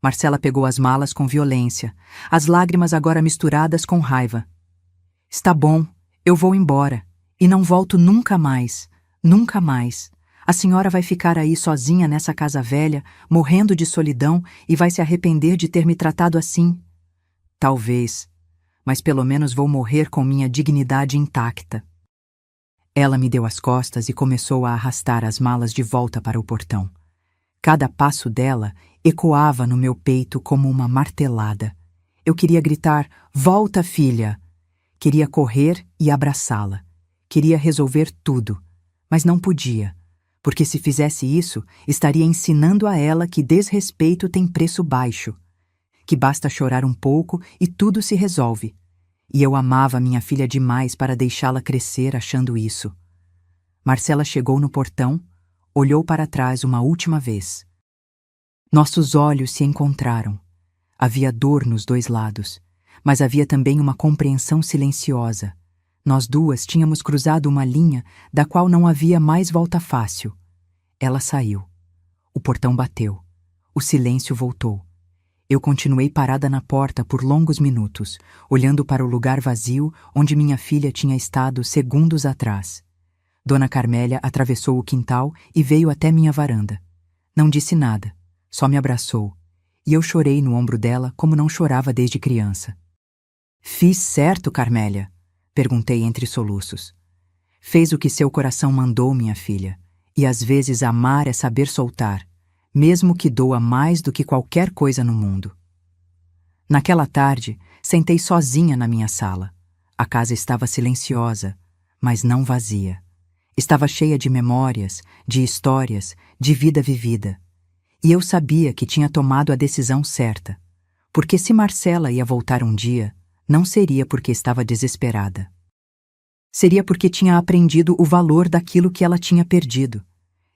Marcela pegou as malas com violência, as lágrimas agora misturadas com raiva. Está bom, eu vou embora e não volto nunca mais, nunca mais. A senhora vai ficar aí sozinha nessa casa velha, morrendo de solidão e vai se arrepender de ter me tratado assim. Talvez, mas pelo menos vou morrer com minha dignidade intacta. Ela me deu as costas e começou a arrastar as malas de volta para o portão. Cada passo dela ecoava no meu peito como uma martelada. Eu queria gritar, volta, filha! Queria correr e abraçá-la. Queria resolver tudo, mas não podia, porque se fizesse isso, estaria ensinando a ela que desrespeito tem preço baixo, que basta chorar um pouco e tudo se resolve. E eu amava minha filha demais para deixá-la crescer achando isso. Marcela chegou no portão, olhou para trás uma última vez. Nossos olhos se encontraram. Havia dor nos dois lados, mas havia também uma compreensão silenciosa. Nós duas tínhamos cruzado uma linha da qual não havia mais volta fácil. Ela saiu. O portão bateu. O silêncio voltou. Eu continuei parada na porta por longos minutos, olhando para o lugar vazio onde minha filha tinha estado segundos atrás. Dona Carmélia atravessou o quintal e veio até minha varanda. Não disse nada, só me abraçou, e eu chorei no ombro dela como não chorava desde criança. Fiz certo, Carmélia? Perguntei entre soluços. Fez o que seu coração mandou, minha filha, e às vezes amar é saber soltar, mesmo que doa mais do que qualquer coisa no mundo. Naquela tarde, sentei sozinha na minha sala. A casa estava silenciosa, mas não vazia. Estava cheia de memórias, de histórias, de vida vivida. E eu sabia que tinha tomado a decisão certa, porque se Marcela ia voltar um dia, não seria porque estava desesperada. Seria porque tinha aprendido o valor daquilo que ela tinha perdido.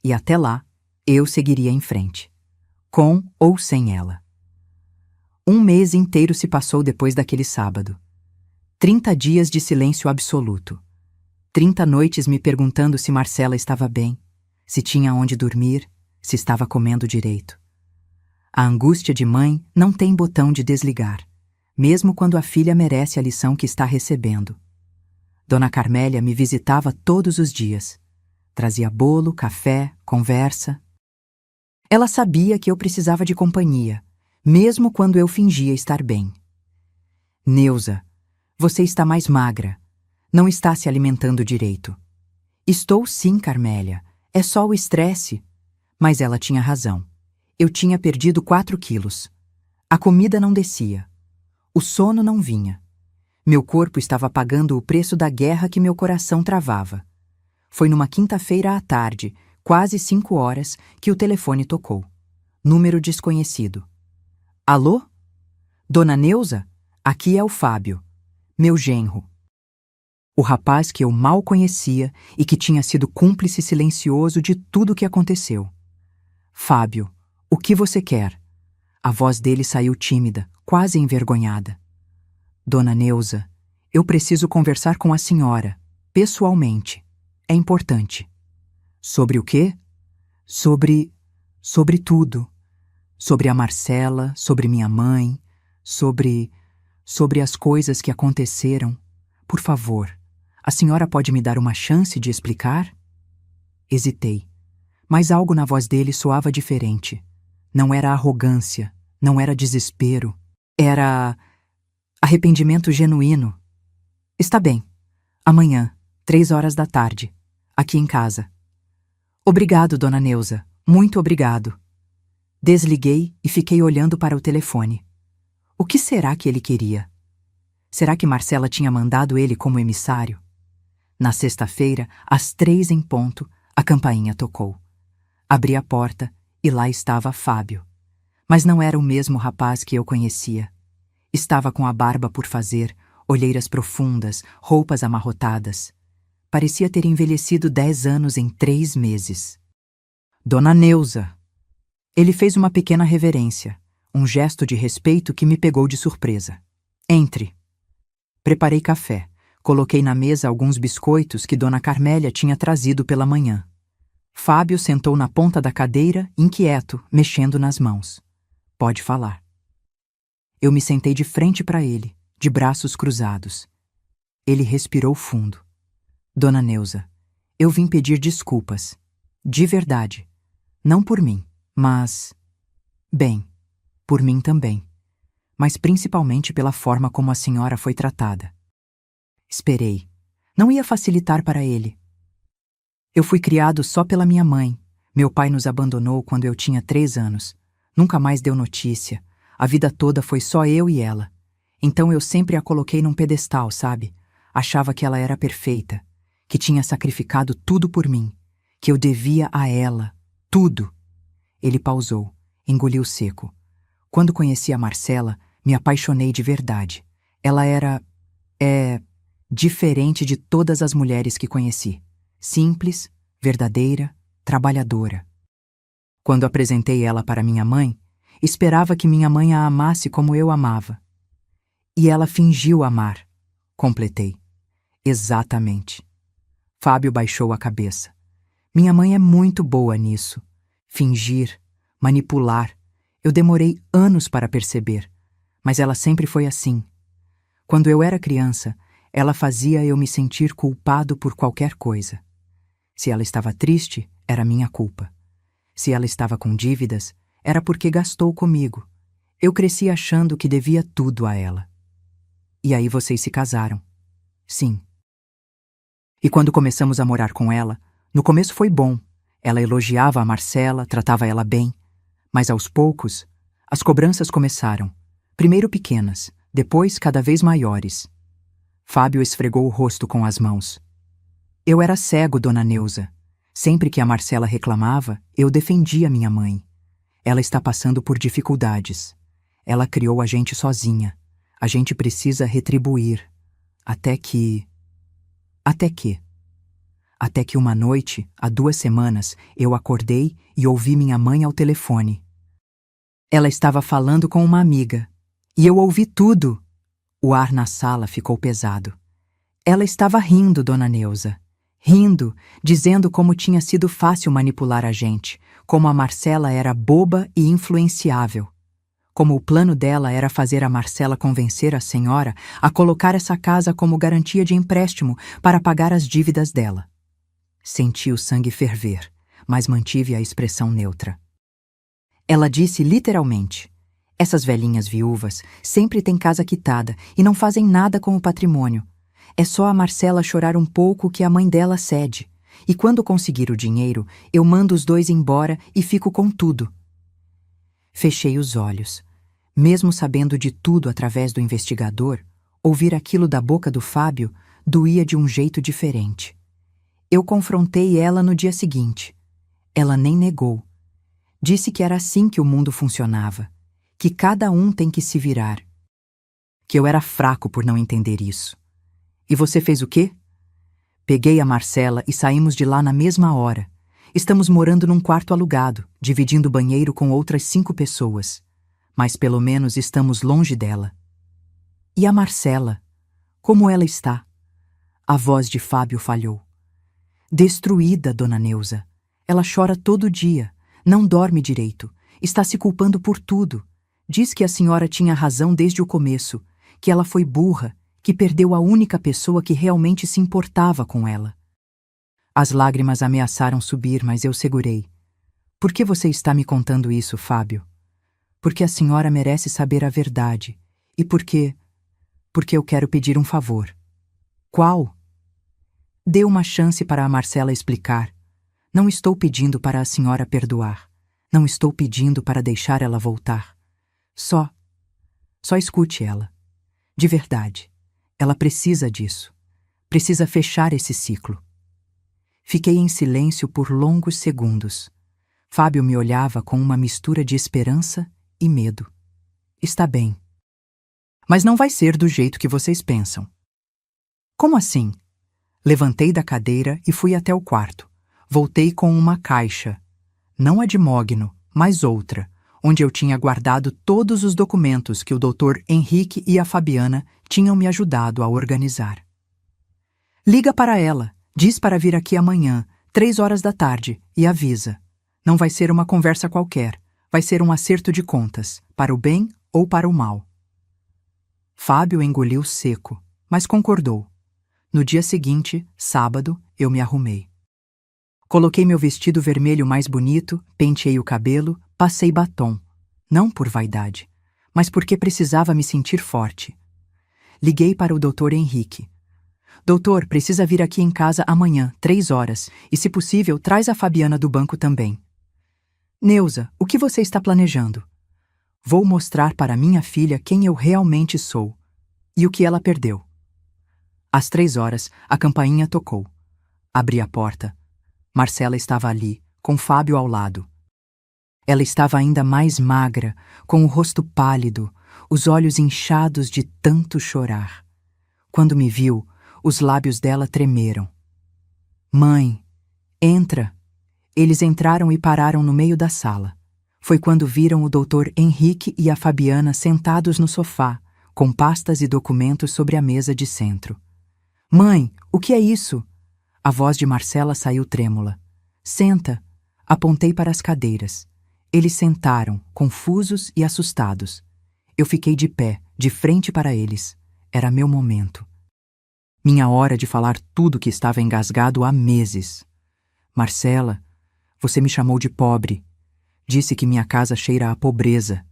E até lá, eu seguiria em frente, com ou sem ela. Um mês inteiro se passou depois daquele sábado. 30 dias de silêncio absoluto. 30 noites me perguntando se Marcela estava bem, se tinha onde dormir, se estava comendo direito. A angústia de mãe não tem botão de desligar, mesmo quando a filha merece a lição que está recebendo. Dona Carmélia me visitava todos os dias. Trazia bolo, café, conversa. Ela sabia que eu precisava de companhia, mesmo quando eu fingia estar bem. Neuza, você está mais magra. Não está se alimentando direito. Estou sim, Carmélia. É só o estresse. Mas ela tinha razão. Eu tinha perdido 4 quilos. A comida não descia. O sono não vinha. Meu corpo estava pagando o preço da guerra que meu coração travava. Foi numa quinta-feira à tarde, quase 5 horas, que o telefone tocou. Número desconhecido. Alô? Dona Neuza? Aqui é o Fábio, meu genro. O rapaz que eu mal conhecia e que tinha sido cúmplice silencioso de tudo o que aconteceu. Fábio, o que você quer? A voz dele saiu tímida, quase envergonhada. Dona Neuza, eu preciso conversar com a senhora, pessoalmente. É importante. Sobre o quê? Sobre tudo. Sobre a Marcela, sobre minha mãe, sobre as coisas que aconteceram. Por favor, a senhora pode me dar uma chance de explicar? Hesitei, mas algo na voz dele soava diferente. Não era arrogância, não era desespero. Era arrependimento genuíno. Está bem. Amanhã, 3 horas da tarde, aqui em casa. Obrigado, dona Neuza. Muito obrigado. Desliguei e fiquei olhando para o telefone. O que será que ele queria? Será que Marcela tinha mandado ele como emissário? Na sexta-feira, às 3 em ponto, a campainha tocou. Abri a porta e lá estava Fábio. Mas não era o mesmo rapaz que eu conhecia. Estava com a barba por fazer, olheiras profundas, roupas amarrotadas. Parecia ter envelhecido 10 anos em 3 meses. Dona Neuza. Ele fez uma pequena reverência, um gesto de respeito que me pegou de surpresa. Entre. Preparei café. Coloquei na mesa alguns biscoitos que Dona Carmélia tinha trazido pela manhã. Fábio sentou na ponta da cadeira, inquieto, mexendo nas mãos. Pode falar. Eu me sentei de frente para ele, de braços cruzados. Ele respirou fundo. Dona Neuza, eu vim pedir desculpas. De verdade. Não por mim, mas... Bem, por mim também. Mas principalmente pela forma como a senhora foi tratada. Esperei. Não ia facilitar para ele. Eu fui criado só pela minha mãe. Meu pai nos abandonou quando eu tinha 3 anos. Nunca mais deu notícia. A vida toda foi só eu e ela. Então eu sempre a coloquei num pedestal, sabe? Achava que ela era perfeita, que tinha sacrificado tudo por mim, que eu devia a ela, tudo. Ele pausou, engoliu seco. Quando conheci a Marcela, me apaixonei de verdade. Ela era... diferente de todas as mulheres que conheci. Simples, verdadeira, trabalhadora. Quando apresentei ela para minha mãe, esperava que minha mãe a amasse como eu amava. E ela fingiu amar, completei. Exatamente. Fábio baixou a cabeça. Minha mãe é muito boa nisso. Fingir, manipular. Eu demorei anos para perceber, mas ela sempre foi assim. Quando eu era criança, ela fazia eu me sentir culpado por qualquer coisa. Se ela estava triste, era minha culpa. Se ela estava com dívidas, era porque gastou comigo. Eu cresci achando que devia tudo a ela. E aí vocês se casaram. Sim. E quando começamos a morar com ela, no começo foi bom. Ela elogiava a Marcela, tratava ela bem. Mas aos poucos, as cobranças começaram. Primeiro pequenas, depois cada vez maiores. Fábio esfregou o rosto com as mãos. Eu era cego, dona Neuza. Sempre que a Marcela reclamava, eu defendia minha mãe. Ela está passando por dificuldades. Ela criou a gente sozinha. A gente precisa retribuir. Até que uma noite, há 2 semanas, eu acordei e ouvi minha mãe ao telefone. Ela estava falando com uma amiga. E eu ouvi tudo. O ar na sala ficou pesado. Ela estava rindo, dona Neuza. Rindo, dizendo como tinha sido fácil manipular a gente, como a Marcela era boba e influenciável. Como o plano dela era fazer a Marcela convencer a senhora a colocar essa casa como garantia de empréstimo para pagar as dívidas dela. Senti o sangue ferver, mas mantive a expressão neutra. Ela disse literalmente: essas velhinhas viúvas sempre têm casa quitada e não fazem nada com o patrimônio. É só a Marcela chorar um pouco que a mãe dela cede. E quando conseguir o dinheiro, eu mando os 2 embora e fico com tudo. Fechei os olhos. Mesmo sabendo de tudo através do investigador, ouvir aquilo da boca do Fábio doía de um jeito diferente. Eu confrontei ela no dia seguinte. Ela nem negou. Disse que era assim que o mundo funcionava, que cada um tem que se virar. Que eu era fraco por não entender isso. E você fez o quê? Peguei a Marcela e saímos de lá na mesma hora. Estamos morando num quarto alugado, dividindo o banheiro com outras 5 pessoas. Mas pelo menos estamos longe dela. E a Marcela? Como ela está? A voz de Fábio falhou. Destruída, dona Neuza. Ela chora todo dia, não dorme direito, está se culpando por tudo. Diz que a senhora tinha razão desde o começo, que ela foi burra, que perdeu a única pessoa que realmente se importava com ela. As lágrimas ameaçaram subir, mas eu segurei. Por que você está me contando isso, Fábio? Porque a senhora merece saber a verdade. E porque eu quero pedir um favor. Qual? Dê uma chance para a Marcela explicar. Não estou pedindo para a senhora perdoar. Não estou pedindo para deixar ela voltar. Só escute ela. De verdade. Ela precisa disso. Precisa fechar esse ciclo. Fiquei em silêncio por longos segundos. Fábio me olhava com uma mistura de esperança e medo. Está bem. Mas não vai ser do jeito que vocês pensam. Como assim? Levantei da cadeira e fui até o quarto. Voltei com uma caixa. Não a de mogno, mas outra, onde eu tinha guardado todos os documentos que o Dr. Henrique e a Fabiana tinham me ajudado a organizar. Liga para ela, diz para vir aqui amanhã, 3 horas da tarde, e avisa. Não vai ser uma conversa qualquer, vai ser um acerto de contas, para o bem ou para o mal. Fábio engoliu seco, mas concordou. No dia seguinte, sábado, eu me arrumei. Coloquei meu vestido vermelho mais bonito, penteei o cabelo, passei batom. Não por vaidade, mas porque precisava me sentir forte. Liguei para o Dr. Henrique. Doutor, precisa vir aqui em casa amanhã, 3 horas, e se possível, traz a Fabiana do banco também. Neuza, o que você está planejando? Vou mostrar para minha filha quem eu realmente sou e o que ela perdeu. Às 3 horas, a campainha tocou. Abri a porta. Marcela estava ali, com Fábio ao lado. Ela estava ainda mais magra, com o rosto pálido, os olhos inchados de tanto chorar. Quando me viu, os lábios dela tremeram. Mãe, entra. Eles entraram e pararam no meio da sala. Foi quando viram o Dr. Henrique e a Fabiana sentados no sofá, com pastas e documentos sobre a mesa de centro. Mãe, o que é isso? A voz de Marcela saiu trêmula. Senta. Apontei para as cadeiras. Eles sentaram, confusos e assustados. Eu fiquei de pé, de frente para eles. Era meu momento. Minha hora de falar tudo que estava engasgado há meses. Marcela, você me chamou de pobre. Disse que minha casa cheira a pobreza.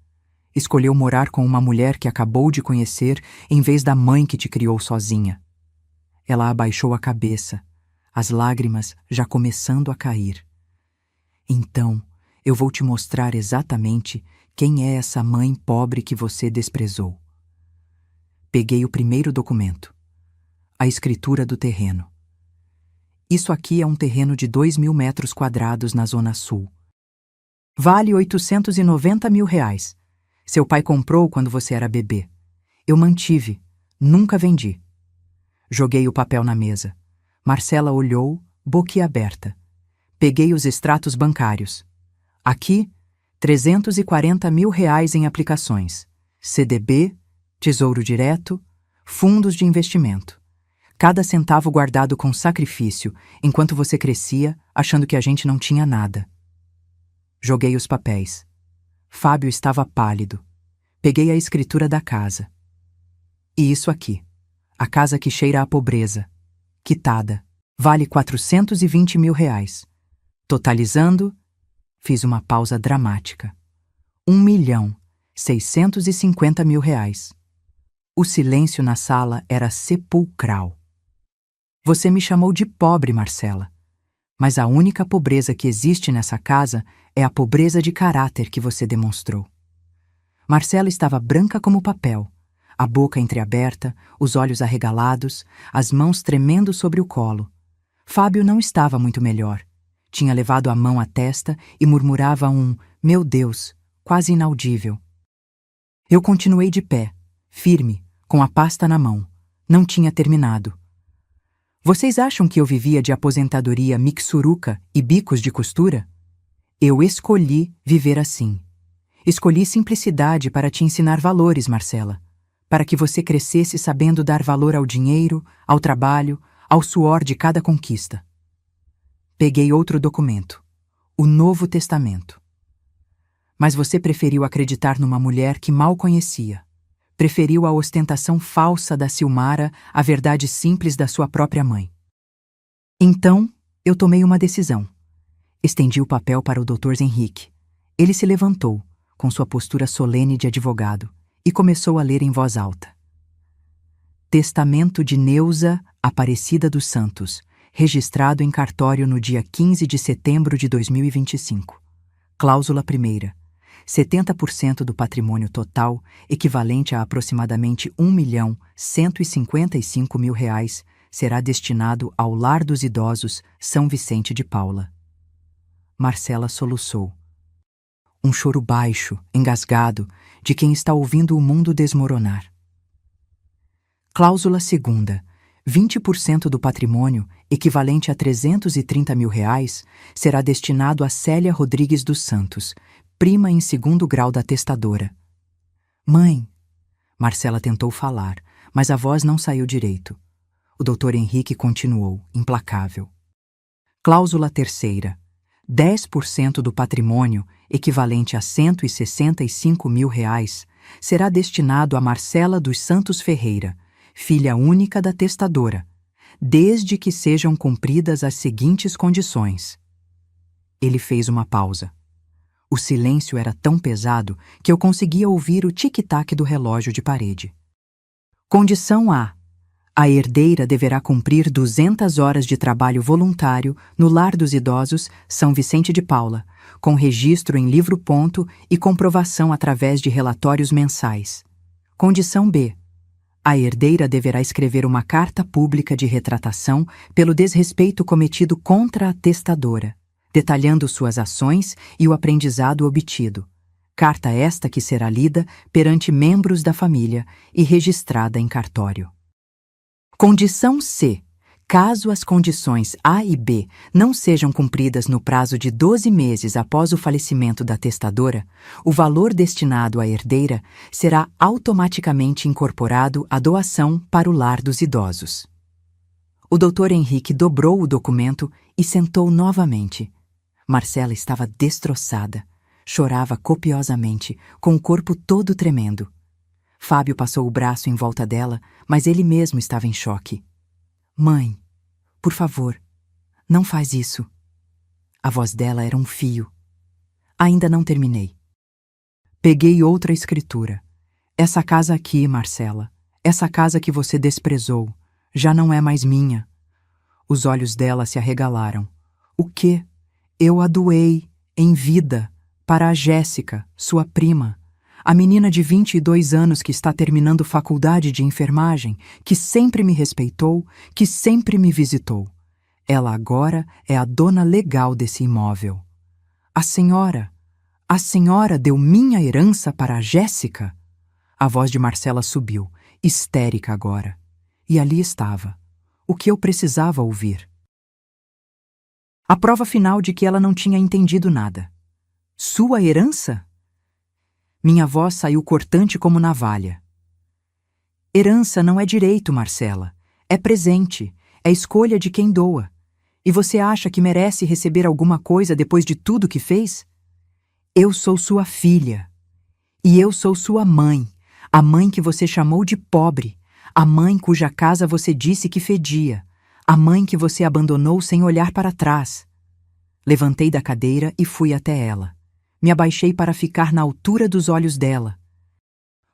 Escolheu morar com uma mulher que acabou de conhecer em vez da mãe que te criou sozinha. Ela abaixou a cabeça, as lágrimas já começando a cair. Então, eu vou te mostrar exatamente quem é essa mãe pobre que você desprezou. Peguei o primeiro documento. A escritura do terreno. Isso aqui é um terreno de 2.000 metros quadrados na Zona Sul. Vale R$890 mil. Seu pai comprou quando você era bebê. Eu mantive, nunca vendi. Joguei o papel na mesa. Marcela olhou, boquiaberta. Peguei os extratos bancários. Aqui, R$340 mil em aplicações. CDB, Tesouro Direto, fundos de investimento. Cada centavo guardado com sacrifício, enquanto você crescia, achando que a gente não tinha nada. Joguei os papéis. Fábio estava pálido. Peguei a escritura da casa. E isso aqui. A casa que cheira a pobreza. Quitada. Vale R$420 mil. Totalizando, fiz uma pausa dramática. R$1.650.000. O silêncio na sala era sepulcral. Você me chamou de pobre, Marcela. Mas a única pobreza que existe nessa casa é a pobreza de caráter que você demonstrou. Marcela estava branca como papel, a boca entreaberta, os olhos arregalados, as mãos tremendo sobre o colo. Fábio não estava muito melhor. Tinha levado a mão à testa e murmurava um "meu Deus", quase inaudível. Eu continuei de pé, firme, com a pasta na mão. Não tinha terminado. Vocês acham que eu vivia de aposentadoria mixuruca e bicos de costura? Eu escolhi viver assim. Escolhi simplicidade para te ensinar valores, Marcela. Para que você crescesse sabendo dar valor ao dinheiro, ao trabalho, ao suor de cada conquista. Peguei outro documento. O Novo Testamento. Mas você preferiu acreditar numa mulher que mal conhecia. Preferiu a ostentação falsa da Silmara à verdade simples da sua própria mãe. Então, eu tomei uma decisão. Estendi o papel para o Dr. Henrique. Ele se levantou, com sua postura solene de advogado, e começou a ler em voz alta. Testamento de Neuza Aparecida dos Santos, registrado em cartório no dia 15 de setembro de 2025. Cláusula 1ª. 70% do patrimônio total, equivalente a aproximadamente R$ 1.155.000, será destinado ao Lar dos Idosos São Vicente de Paula. Marcela soluçou. Um choro baixo, engasgado, de quem está ouvindo o mundo desmoronar. Cláusula 2ª. 20% do patrimônio, equivalente a R$ 330.000, será destinado a Célia Rodrigues dos Santos, prima em 2º grau da testadora. Mãe! Marcela tentou falar, mas a voz não saiu direito. O Dr. Henrique continuou, implacável. Cláusula 3ª. 10% do patrimônio, equivalente a R$ 165.000, será destinado a Marcela dos Santos Ferreira, filha única da testadora, desde que sejam cumpridas as seguintes condições. Ele fez uma pausa. O silêncio era tão pesado que eu conseguia ouvir o tic-tac do relógio de parede. Condição A. A herdeira deverá cumprir 200 horas de trabalho voluntário no Lar dos Idosos São Vicente de Paula, com registro em livro-ponto e comprovação através de relatórios mensais. Condição B. A herdeira deverá escrever uma carta pública de retratação pelo desrespeito cometido contra a testadora, detalhando suas ações e o aprendizado obtido. Carta esta que será lida perante membros da família e registrada em cartório. Condição C. Caso as condições A e B não sejam cumpridas no prazo de 12 meses após o falecimento da testadora, o valor destinado à herdeira será automaticamente incorporado à doação para o Lar dos Idosos. O Dr. Henrique dobrou o documento e sentou novamente. Marcela estava destroçada. Chorava copiosamente, com o corpo todo tremendo. Fábio passou o braço em volta dela, mas ele mesmo estava em choque. Mãe, por favor, não faz isso. A voz dela era um fio. Ainda não terminei. Peguei outra escritura. Essa casa aqui, Marcela, essa casa que você desprezou, já não é mais minha. Os olhos dela se arregalaram. O quê? Eu a doei, em vida, para a Jéssica, sua prima. A menina de 22 anos que está terminando faculdade de enfermagem, que sempre me respeitou, que sempre me visitou. Ela agora é a dona legal desse imóvel. A senhora deu minha herança para a Jéssica? A voz de Marcela subiu, histérica agora. E ali estava, o que eu precisava ouvir. A prova final de que ela não tinha entendido nada. Sua herança? Minha voz saiu cortante como navalha. Herança não é direito, Marcela. É presente, é escolha de quem doa. E você acha que merece receber alguma coisa depois de tudo que fez? Eu sou sua filha. E eu sou sua mãe, a mãe que você chamou de pobre, a mãe cuja casa você disse que fedia, a mãe que você abandonou sem olhar para trás. Levantei da cadeira e fui até ela. Me abaixei para ficar na altura dos olhos dela.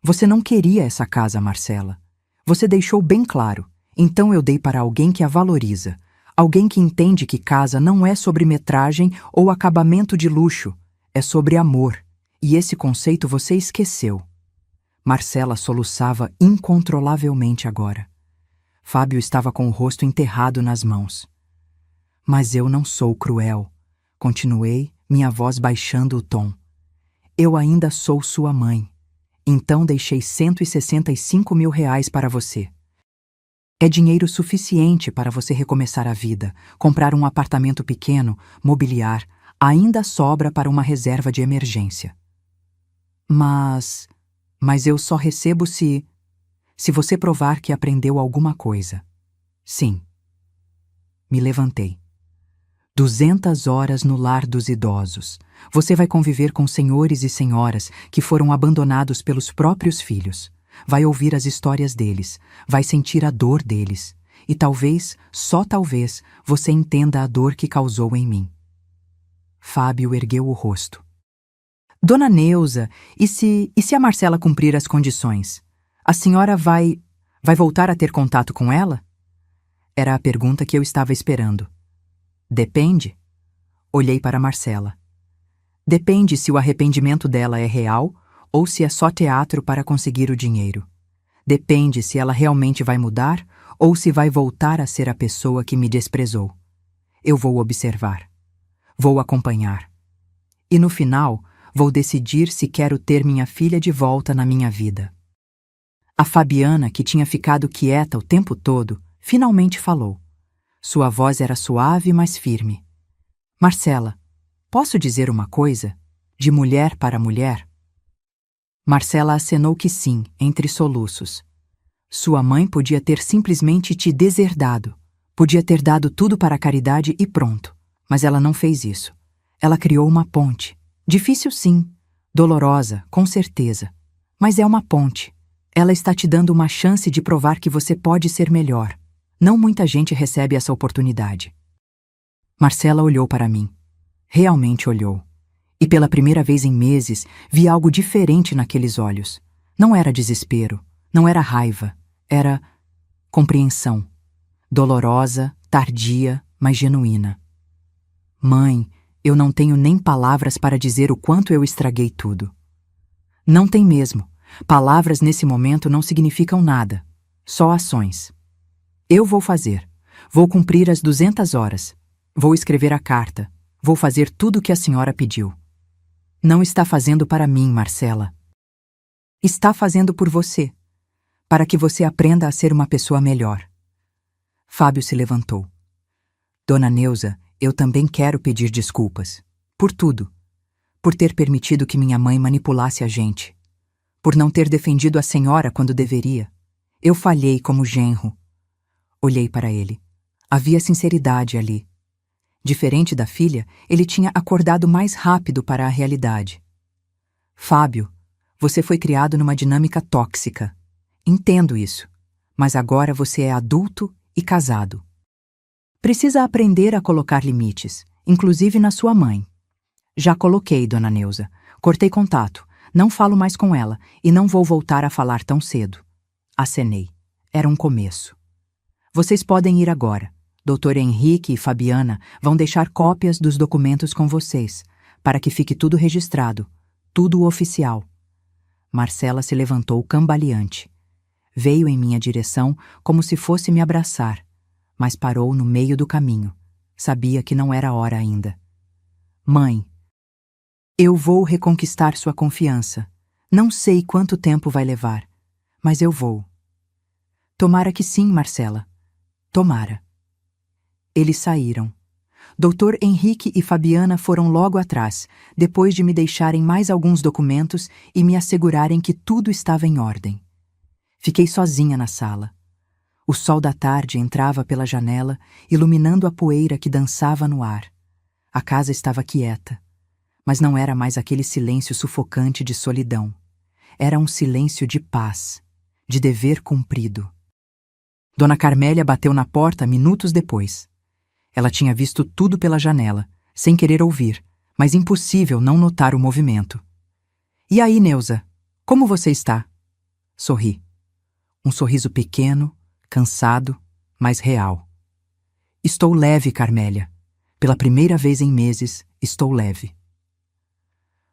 Você não queria essa casa, Marcela. Você deixou bem claro. Então eu dei para alguém que a valoriza. Alguém que entende que casa não é sobre metragem ou acabamento de luxo. É sobre amor. E esse conceito você esqueceu. Marcela soluçava incontrolavelmente agora. Fábio estava com o rosto enterrado nas mãos. Mas eu não sou cruel. Continuei, minha voz baixando o tom. Eu ainda sou sua mãe. Então deixei R$ 165.000 para você. É dinheiro suficiente para você recomeçar a vida, comprar um apartamento pequeno, mobiliar, ainda sobra para uma reserva de emergência. Mas eu só recebo se você provar que aprendeu alguma coisa. Sim. Me levantei. 200 horas no Lar dos Idosos. Você vai conviver com senhores e senhoras que foram abandonados pelos próprios filhos. Vai ouvir as histórias deles, vai sentir a dor deles. E talvez, só talvez, você entenda a dor que causou em mim. Fábio ergueu o rosto. Dona Neuza, e se a Marcela cumprir as condições? A senhora vai voltar a ter contato com ela? Era a pergunta que eu estava esperando. Depende? Olhei para Marcela. Depende se o arrependimento dela é real ou se é só teatro para conseguir o dinheiro. Depende se ela realmente vai mudar ou se vai voltar a ser a pessoa que me desprezou. Eu vou observar. Vou acompanhar. E no final, vou decidir se quero ter minha filha de volta na minha vida. A Fabiana, que tinha ficado quieta o tempo todo, finalmente falou. Sua voz era suave, mas firme. Marcela, posso dizer uma coisa? De mulher para mulher? Marcela acenou que sim, entre soluços. Sua mãe podia ter simplesmente te deserdado. Podia ter dado tudo para a caridade e pronto. Mas ela não fez isso. Ela criou uma ponte. Difícil sim. Dolorosa, com certeza. Mas é uma ponte. Ela está te dando uma chance de provar que você pode ser melhor. Não muita gente recebe essa oportunidade. Marcela olhou para mim. Realmente olhou. E pela primeira vez em meses, vi algo diferente naqueles olhos. Não era desespero, não era raiva, era compreensão. Dolorosa, tardia, mas genuína. Mãe, eu não tenho nem palavras para dizer o quanto eu estraguei tudo. Não tem mesmo. Palavras nesse momento não significam nada. Só ações. Eu vou fazer. Vou cumprir as 200 horas. Vou escrever a carta. Vou fazer tudo o que a senhora pediu. Não está fazendo para mim, Marcela. Está fazendo por você. Para que você aprenda a ser uma pessoa melhor. Fábio se levantou. Dona Neuza, eu também quero pedir desculpas. Por tudo. Por ter permitido que minha mãe manipulasse a gente. Por não ter defendido a senhora quando deveria. Eu falhei como genro. Olhei para ele. Havia sinceridade ali. Diferente da filha, ele tinha acordado mais rápido para a realidade. Fábio, você foi criado numa dinâmica tóxica. Entendo isso. Mas agora você é adulto e casado. Precisa aprender a colocar limites, inclusive na sua mãe. Já coloquei, dona Neuza. Cortei contato. Não falo mais com ela e não vou voltar a falar tão cedo. Acenei. Era um começo. Vocês podem ir agora. Dr. Henrique e Fabiana vão deixar cópias dos documentos com vocês, para que fique tudo registrado, tudo oficial. Marcela se levantou cambaleante. Veio em minha direção como se fosse me abraçar, mas parou no meio do caminho. Sabia que não era hora ainda. Mãe, eu vou reconquistar sua confiança. Não sei quanto tempo vai levar, mas eu vou. Tomara que sim, Marcela. Tomara. Eles saíram. Dr. Henrique e Fabiana foram logo atrás, depois de me deixarem mais alguns documentos e me assegurarem que tudo estava em ordem. Fiquei sozinha na sala. O sol da tarde entrava pela janela, iluminando a poeira que dançava no ar. A casa estava quieta, mas não era mais aquele silêncio sufocante de solidão. Era um silêncio de paz, de dever cumprido. Dona Carmélia bateu na porta minutos depois. Ela tinha visto tudo pela janela, sem querer ouvir, mas impossível não notar o movimento. E aí, Neuza, como você está? Sorri. Um sorriso pequeno, cansado, mas real. Estou leve, Carmélia. Pela primeira vez em meses, estou leve.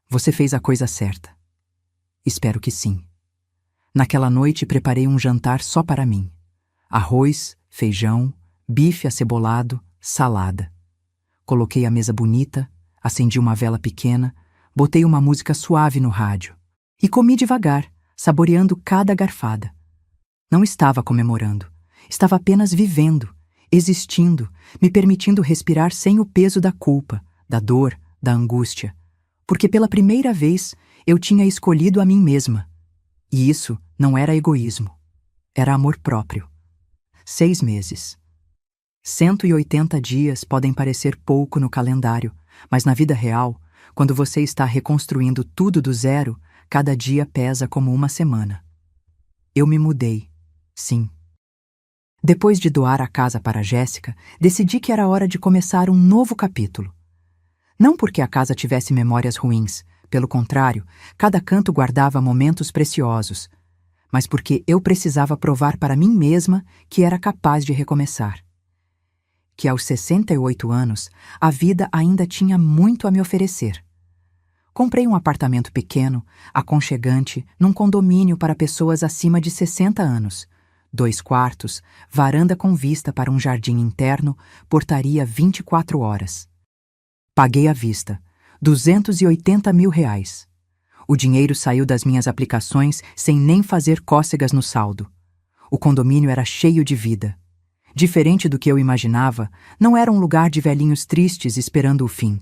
Você fez a coisa certa. Espero que sim. Naquela noite preparei um jantar só para mim. Arroz, feijão, bife acebolado, salada. Coloquei a mesa bonita, acendi uma vela pequena, botei uma música suave no rádio. E comi devagar, saboreando cada garfada. Não estava comemorando. Estava apenas vivendo, existindo, me permitindo respirar sem o peso da culpa, da dor, da angústia. Porque pela primeira vez eu tinha escolhido a mim mesma. E isso não era egoísmo. Era amor próprio. 6 meses. 180 dias podem parecer pouco no calendário, mas na vida real, quando você está reconstruindo tudo do zero, cada dia pesa como uma semana. Eu me mudei, sim. Depois de doar a casa para Jéssica, decidi que era hora de começar um novo capítulo. Não porque a casa tivesse memórias ruins, pelo contrário, cada canto guardava momentos preciosos, mas porque eu precisava provar para mim mesma que era capaz de recomeçar. que aos 68 anos a vida ainda tinha muito a me oferecer. Comprei um apartamento pequeno, aconchegante, num condomínio para pessoas acima de 60 anos. 2 quartos, varanda com vista para um jardim interno, portaria 24 horas. Paguei à vista, R$ 280 mil. O dinheiro saiu das minhas aplicações sem nem fazer cócegas no saldo. O condomínio era cheio de vida. Diferente do que eu imaginava, não era um lugar de velhinhos tristes esperando o fim.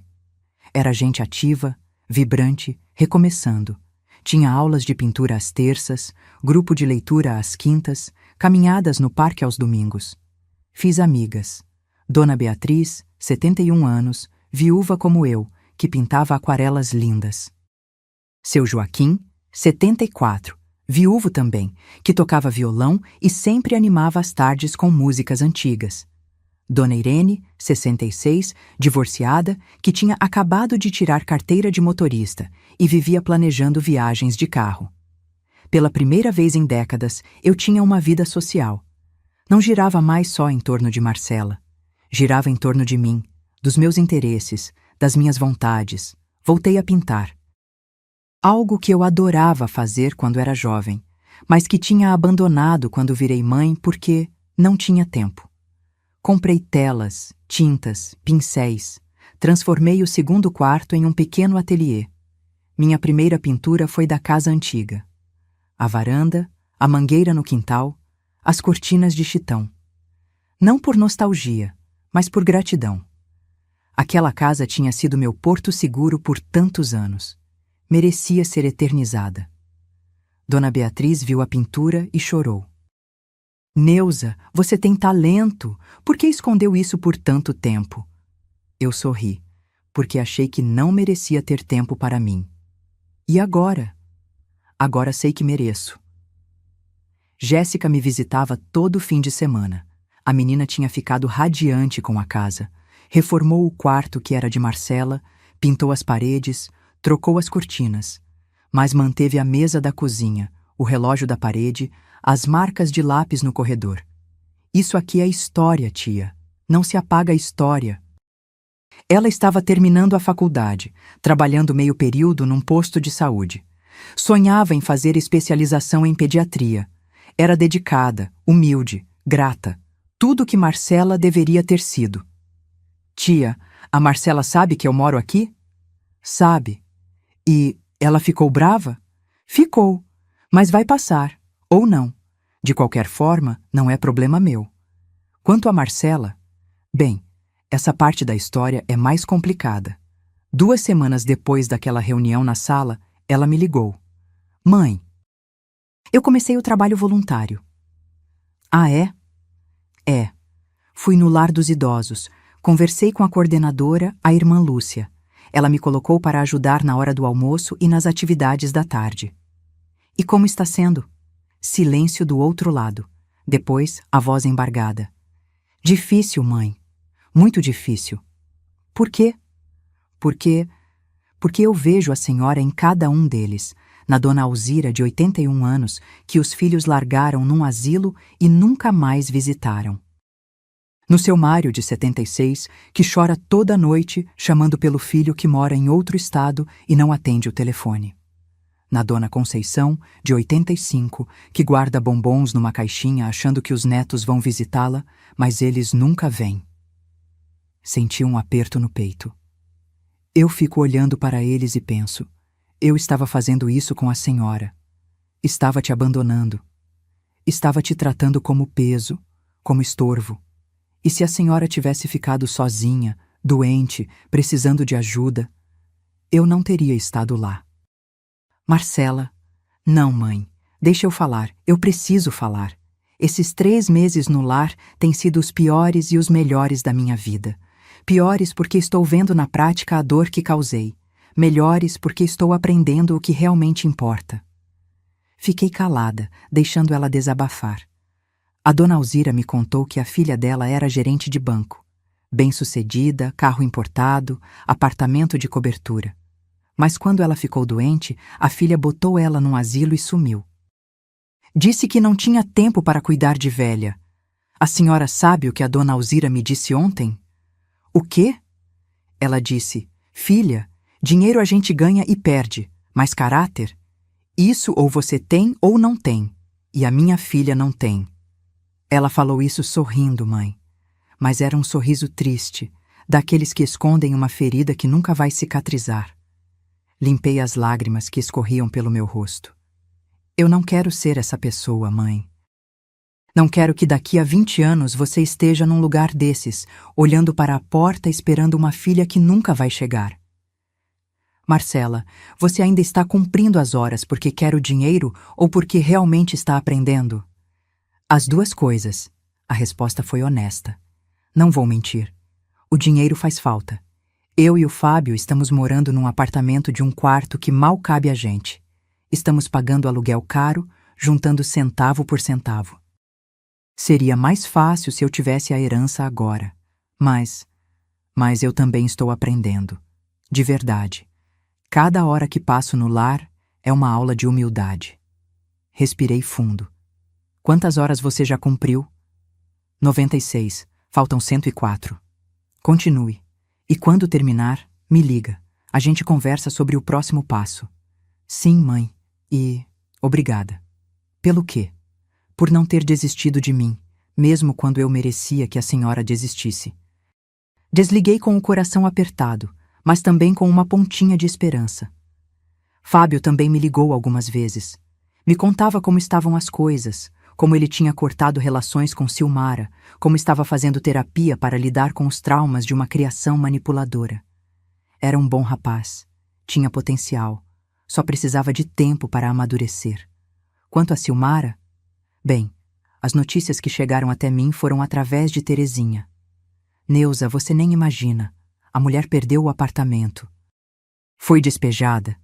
Era gente ativa, vibrante, recomeçando. Tinha aulas de pintura às terças, grupo de leitura às quintas, caminhadas no parque aos domingos. Fiz amigas. Dona Beatriz, 71 anos, viúva como eu, que pintava aquarelas lindas. Seu Joaquim, 74, viúvo também, que tocava violão e sempre animava as tardes com músicas antigas. Dona Irene, 66, divorciada, que tinha acabado de tirar carteira de motorista e vivia planejando viagens de carro. Pela primeira vez em décadas, eu tinha uma vida social. Não girava mais só em torno de Marcela. Girava em torno de mim, dos meus interesses, das minhas vontades. Voltei a pintar. Algo que eu adorava fazer quando era jovem, mas que tinha abandonado quando virei mãe porque não tinha tempo. Comprei telas, tintas, pincéis. Transformei o segundo quarto em um pequeno ateliê. Minha primeira pintura foi da casa antiga. A varanda, a mangueira no quintal, as cortinas de chitão. Não por nostalgia, mas por gratidão. Aquela casa tinha sido meu porto seguro por tantos anos. Merecia ser eternizada. Dona Beatriz viu a pintura e chorou. Neuza, você tem talento. Por que escondeu isso por tanto tempo? Eu sorri, porque achei que não merecia ter tempo para mim. E agora? Agora sei que mereço. Jéssica me visitava todo fim de semana. A menina tinha ficado radiante com a casa. Reformou o quarto que era de Marcela, pintou as paredes, trocou as cortinas, mas manteve a mesa da cozinha, o relógio da parede, as marcas de lápis no corredor. Isso aqui é história, tia. Não se apaga a história. Ela estava terminando a faculdade, trabalhando meio período num posto de saúde. Sonhava em fazer especialização em pediatria. Era dedicada, humilde, grata. Tudo que Marcela deveria ter sido. Tia, a Marcela sabe que eu moro aqui? Sabe. E ela ficou brava? Ficou, mas vai passar, ou não. De qualquer forma, não é problema meu. Quanto a Marcela, bem, essa parte da história é mais complicada. 2 semanas depois daquela reunião na sala, ela me ligou. Mãe, eu comecei o trabalho voluntário. Ah, é? É. Fui no lar dos idosos, conversei com a coordenadora, a irmã Lúcia. Ela me colocou para ajudar na hora do almoço e nas atividades da tarde. E como está sendo? Silêncio do outro lado. Depois, a voz embargada. Difícil, mãe. Muito difícil. Por quê? Porque eu vejo a senhora em cada um deles, na dona Alzira, de 81 anos, que os filhos largaram num asilo e nunca mais visitaram. No seu Mário, de 76, que chora toda noite chamando pelo filho que mora em outro estado e não atende o telefone. Na dona Conceição, de 85, que guarda bombons numa caixinha achando que os netos vão visitá-la, mas eles nunca vêm. Senti um aperto no peito. Eu fico olhando para eles e penso, eu estava fazendo isso com a senhora. Estava te abandonando. Estava te tratando como peso, como estorvo. E se a senhora tivesse ficado sozinha, doente, precisando de ajuda, eu não teria estado lá. Marcela, não, mãe, deixa eu falar, eu preciso falar. Esses 3 meses no lar têm sido os piores e os melhores da minha vida. Piores porque estou vendo na prática a dor que causei. Melhores porque estou aprendendo o que realmente importa. Fiquei calada, deixando ela desabafar. A dona Alzira me contou que a filha dela era gerente de banco. Bem-sucedida, carro importado, apartamento de cobertura. Mas quando ela ficou doente, a filha botou ela num asilo e sumiu. Disse que não tinha tempo para cuidar de velha. A senhora sabe o que a dona Alzira me disse ontem? O quê? Ela disse: filha, dinheiro a gente ganha e perde, mas caráter? Isso ou você tem ou não tem, e a minha filha não tem. Ela falou isso sorrindo, mãe, mas era um sorriso triste, daqueles que escondem uma ferida que nunca vai cicatrizar. Limpei as lágrimas que escorriam pelo meu rosto. Eu não quero ser essa pessoa, mãe. Não quero que daqui a 20 anos você esteja num lugar desses, olhando para a porta esperando uma filha que nunca vai chegar. Marcela, você ainda está cumprindo as horas porque quer o dinheiro ou porque realmente está aprendendo? As duas coisas. A resposta foi honesta. Não vou mentir. O dinheiro faz falta. Eu e o Fábio estamos morando num apartamento de um quarto que mal cabe a gente. Estamos pagando aluguel caro, juntando centavo por centavo. Seria mais fácil se eu tivesse a herança agora. Mas eu também estou aprendendo. De verdade. Cada hora que passo no lar é uma aula de humildade. Respirei fundo. Quantas horas você já cumpriu? 96. Faltam 104. Continue. E quando terminar, me liga. A gente conversa sobre o próximo passo. Sim, mãe. E obrigada. Pelo quê? Por não ter desistido de mim, mesmo quando eu merecia que a senhora desistisse. Desliguei com o coração apertado, mas também com uma pontinha de esperança. Fábio também me ligou algumas vezes. Me contava como estavam as coisas, como ele tinha cortado relações com Silmara, como estava fazendo terapia para lidar com os traumas de uma criação manipuladora. Era um bom rapaz, tinha potencial, só precisava de tempo para amadurecer. Quanto a Silmara, bem, as notícias que chegaram até mim foram através de Terezinha. Neuza, você nem imagina. A mulher perdeu o apartamento. Foi despejada.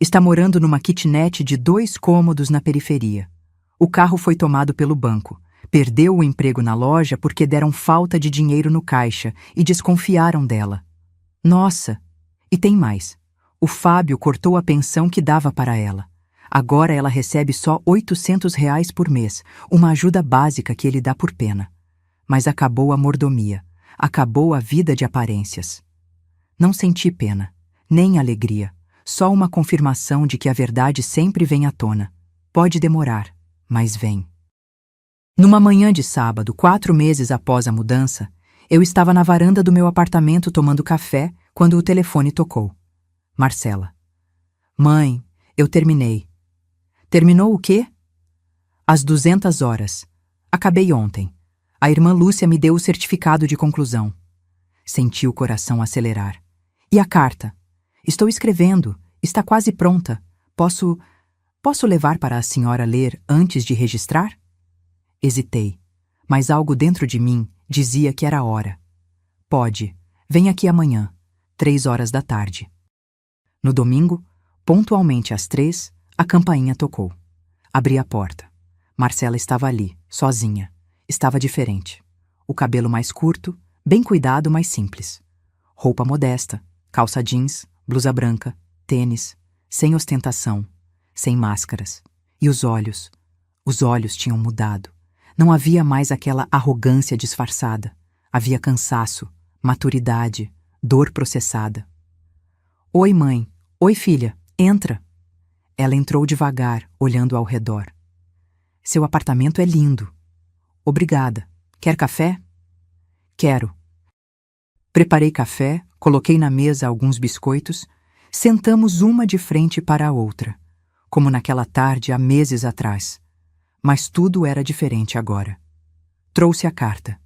Está morando numa kitnet de 2 cômodos na periferia. O carro foi tomado pelo banco. Perdeu o emprego na loja porque deram falta de dinheiro no caixa e desconfiaram dela. Nossa! E tem mais. O Fábio cortou a pensão que dava para ela. Agora ela recebe só R$ 800 por mês, uma ajuda básica que ele dá por pena. Mas acabou a mordomia, acabou a vida de aparências. Não senti pena, nem alegria, só uma confirmação de que a verdade sempre vem à tona. Pode demorar, mas vem. Numa manhã de sábado, 4 meses após a mudança, eu estava na varanda do meu apartamento tomando café quando o telefone tocou. Marcela. Mãe, eu terminei. Terminou o quê? Às 200 horas. Acabei ontem. A irmã Lúcia me deu o certificado de conclusão. Senti o coração acelerar. E a carta? Estou escrevendo. Está quase pronta. Posso levar para a senhora ler antes de registrar? Hesitei, mas algo dentro de mim dizia que era hora. Pode. Vem aqui amanhã, 3 horas da tarde. No domingo, pontualmente às 3, a campainha tocou. Abri a porta. Marcela estava ali, sozinha. Estava diferente. O cabelo mais curto, bem cuidado, mas simples. Roupa modesta, calça jeans, blusa branca, tênis, sem ostentação, sem máscaras. E os olhos tinham mudado. Não havia mais aquela arrogância disfarçada. Havia cansaço, maturidade, dor processada. Oi, mãe. Oi, filha. Entra. Ela entrou devagar, olhando ao redor. Seu apartamento é lindo. Obrigada. Quer café? Quero. Preparei café, coloquei na mesa alguns biscoitos, sentamos uma de frente para a outra, como naquela tarde há meses atrás. Mas tudo era diferente agora. Trouxe a carta.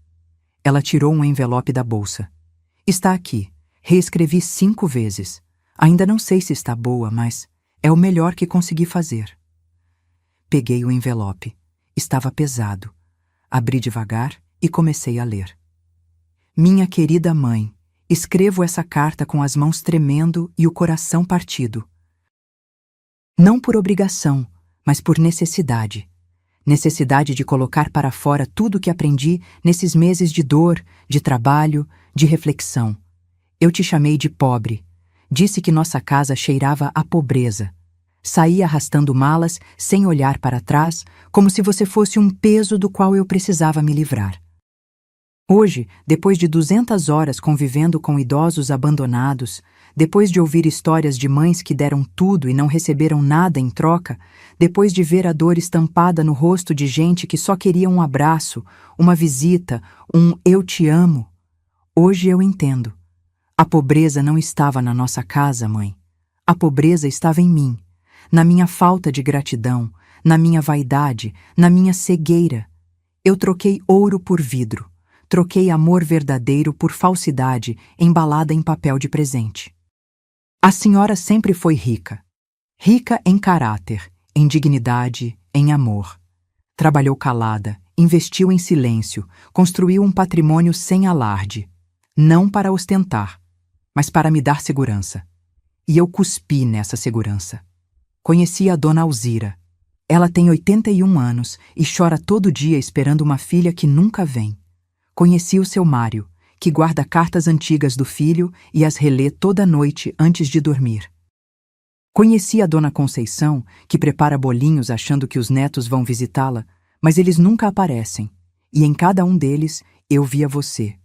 Ela tirou um envelope da bolsa. Está aqui. Reescrevi 5 vezes. Ainda não sei se está boa, mas é o melhor que consegui fazer. Peguei o envelope. Estava pesado. Abri devagar e comecei a ler. Minha querida mãe, escrevo essa carta com as mãos tremendo e o coração partido. Não por obrigação, mas por necessidade. Necessidade de colocar para fora tudo o que aprendi nesses meses de dor, de trabalho, de reflexão. Eu te chamei de pobre. Disse que nossa casa cheirava a pobreza. Saí arrastando malas, sem olhar para trás, como se você fosse um peso do qual eu precisava me livrar. Hoje, depois de 200 horas convivendo com idosos abandonados, depois de ouvir histórias de mães que deram tudo e não receberam nada em troca, depois de ver a dor estampada no rosto de gente que só queria um abraço, uma visita, um "eu te amo", hoje eu entendo. A pobreza não estava na nossa casa, mãe. A pobreza estava em mim, na minha falta de gratidão, na minha vaidade, na minha cegueira. Eu troquei ouro por vidro. Troquei amor verdadeiro por falsidade embalada em papel de presente. A senhora sempre foi rica. Rica em caráter, em dignidade, em amor. Trabalhou calada, investiu em silêncio, construiu um patrimônio sem alarde. Não para ostentar, mas para me dar segurança. E eu cuspi nessa segurança. Conheci a dona Alzira. Ela tem 81 anos e chora todo dia esperando uma filha que nunca vem. Conheci o seu Mário, que guarda cartas antigas do filho e as relê toda noite antes de dormir. Conheci a dona Conceição, que prepara bolinhos achando que os netos vão visitá-la, mas eles nunca aparecem, e em cada um deles eu via você.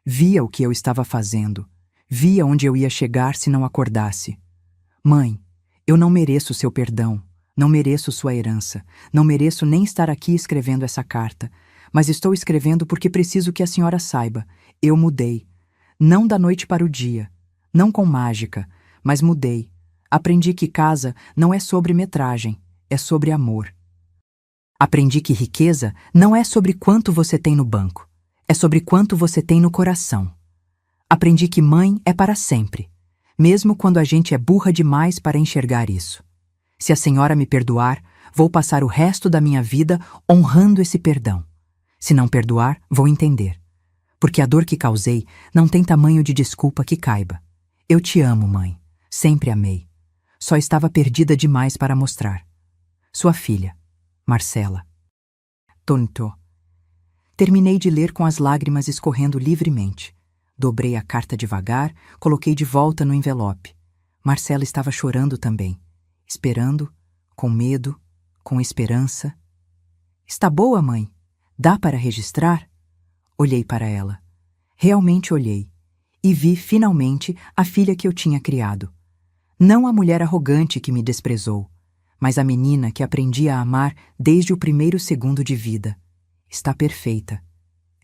Via o que eu estava fazendo, via onde eu ia chegar se não acordasse. Mãe, eu não mereço seu perdão, não mereço sua herança, não mereço nem estar aqui escrevendo essa carta, mas estou escrevendo porque preciso que a senhora saiba. Eu mudei. Não da noite para o dia. Não com mágica, mas mudei. Aprendi que casa não é sobre metragem, é sobre amor. Aprendi que riqueza não é sobre quanto você tem no banco, é sobre quanto você tem no coração. Aprendi que mãe é para sempre, mesmo quando a gente é burra demais para enxergar isso. Se a senhora me perdoar, vou passar o resto da minha vida honrando esse perdão. Se não perdoar, vou entender. Porque a dor que causei não tem tamanho de desculpa que caiba. Eu te amo, mãe. Sempre amei. Só estava perdida demais para mostrar. Sua filha, Marcela. Tonto. Terminei de ler com as lágrimas escorrendo livremente. Dobrei a carta devagar, coloquei de volta no envelope. Marcela estava chorando também. Esperando, com medo, com esperança. Está boa, mãe? Dá para registrar? Olhei para ela. Realmente olhei. E vi, finalmente, a filha que eu tinha criado. Não a mulher arrogante que me desprezou, mas a menina que aprendi a amar desde o primeiro segundo de vida. Está perfeita.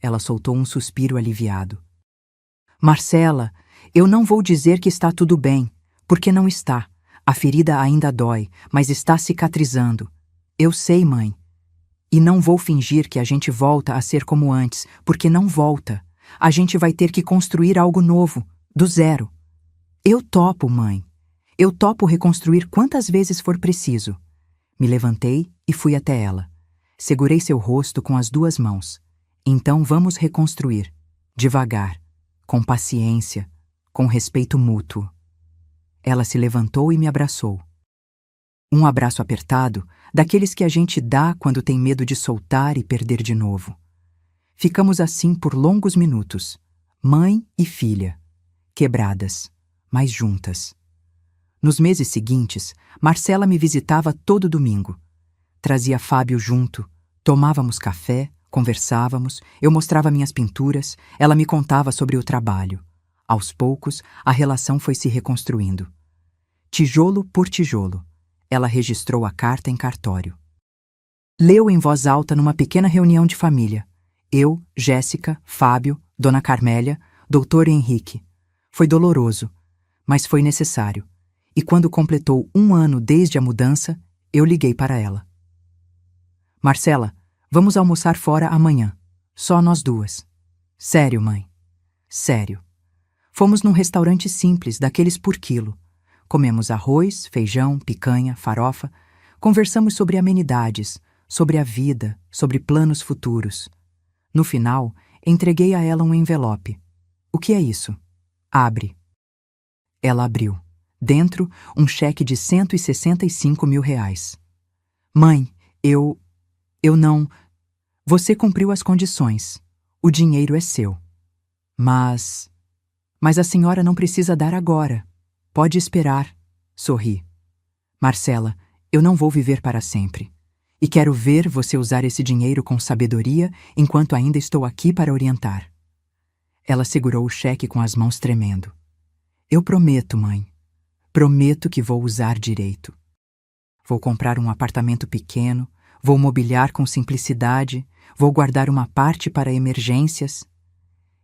Ela soltou um suspiro aliviado. Marcela, eu não vou dizer que está tudo bem, porque não está. A ferida ainda dói, mas está cicatrizando. Eu sei, mãe. E não vou fingir que a gente volta a ser como antes, porque não volta. A gente vai ter que construir algo novo, do zero. Eu topo, mãe. Eu topo reconstruir quantas vezes for preciso. Me levantei e fui até ela. Segurei seu rosto com as 2 mãos. Então vamos reconstruir, devagar, com paciência, com respeito mútuo. Ela se levantou e me abraçou. Um abraço apertado, daqueles que a gente dá quando tem medo de soltar e perder de novo. Ficamos assim por longos minutos, mãe e filha, quebradas, mas juntas. Nos meses seguintes, Marcela me visitava todo domingo. Trazia Fábio junto, tomávamos café, conversávamos, eu mostrava minhas pinturas, ela me contava sobre o trabalho. Aos poucos, a relação foi se reconstruindo. Tijolo por tijolo. Ela registrou a carta em cartório. Leu em voz alta numa pequena reunião de família. Eu, Jéssica, Fábio, Dona Carmélia, Doutor Henrique. Foi doloroso, mas foi necessário. E quando completou 1 ano desde a mudança, eu liguei para ela. Marcela, vamos almoçar fora amanhã. Só nós 2. Sério, mãe. Sério. Fomos num restaurante simples, daqueles por quilo. Comemos arroz, feijão, picanha, farofa. Conversamos sobre amenidades, sobre a vida, sobre planos futuros. No final, entreguei a ela um envelope. O que é isso? Abre. Ela abriu. Dentro, um cheque de R$165 mil. Mãe, eu não... Você cumpriu as condições. O dinheiro é seu. Mas a senhora não precisa dar agora. Pode esperar. Sorri. Marcela, eu não vou viver para sempre. E quero ver você usar esse dinheiro com sabedoria enquanto ainda estou aqui para orientar. Ela segurou o cheque com as mãos tremendo. Eu prometo, mãe. Prometo que vou usar direito. Vou comprar um apartamento pequeno, vou mobiliar com simplicidade, vou guardar uma parte para emergências.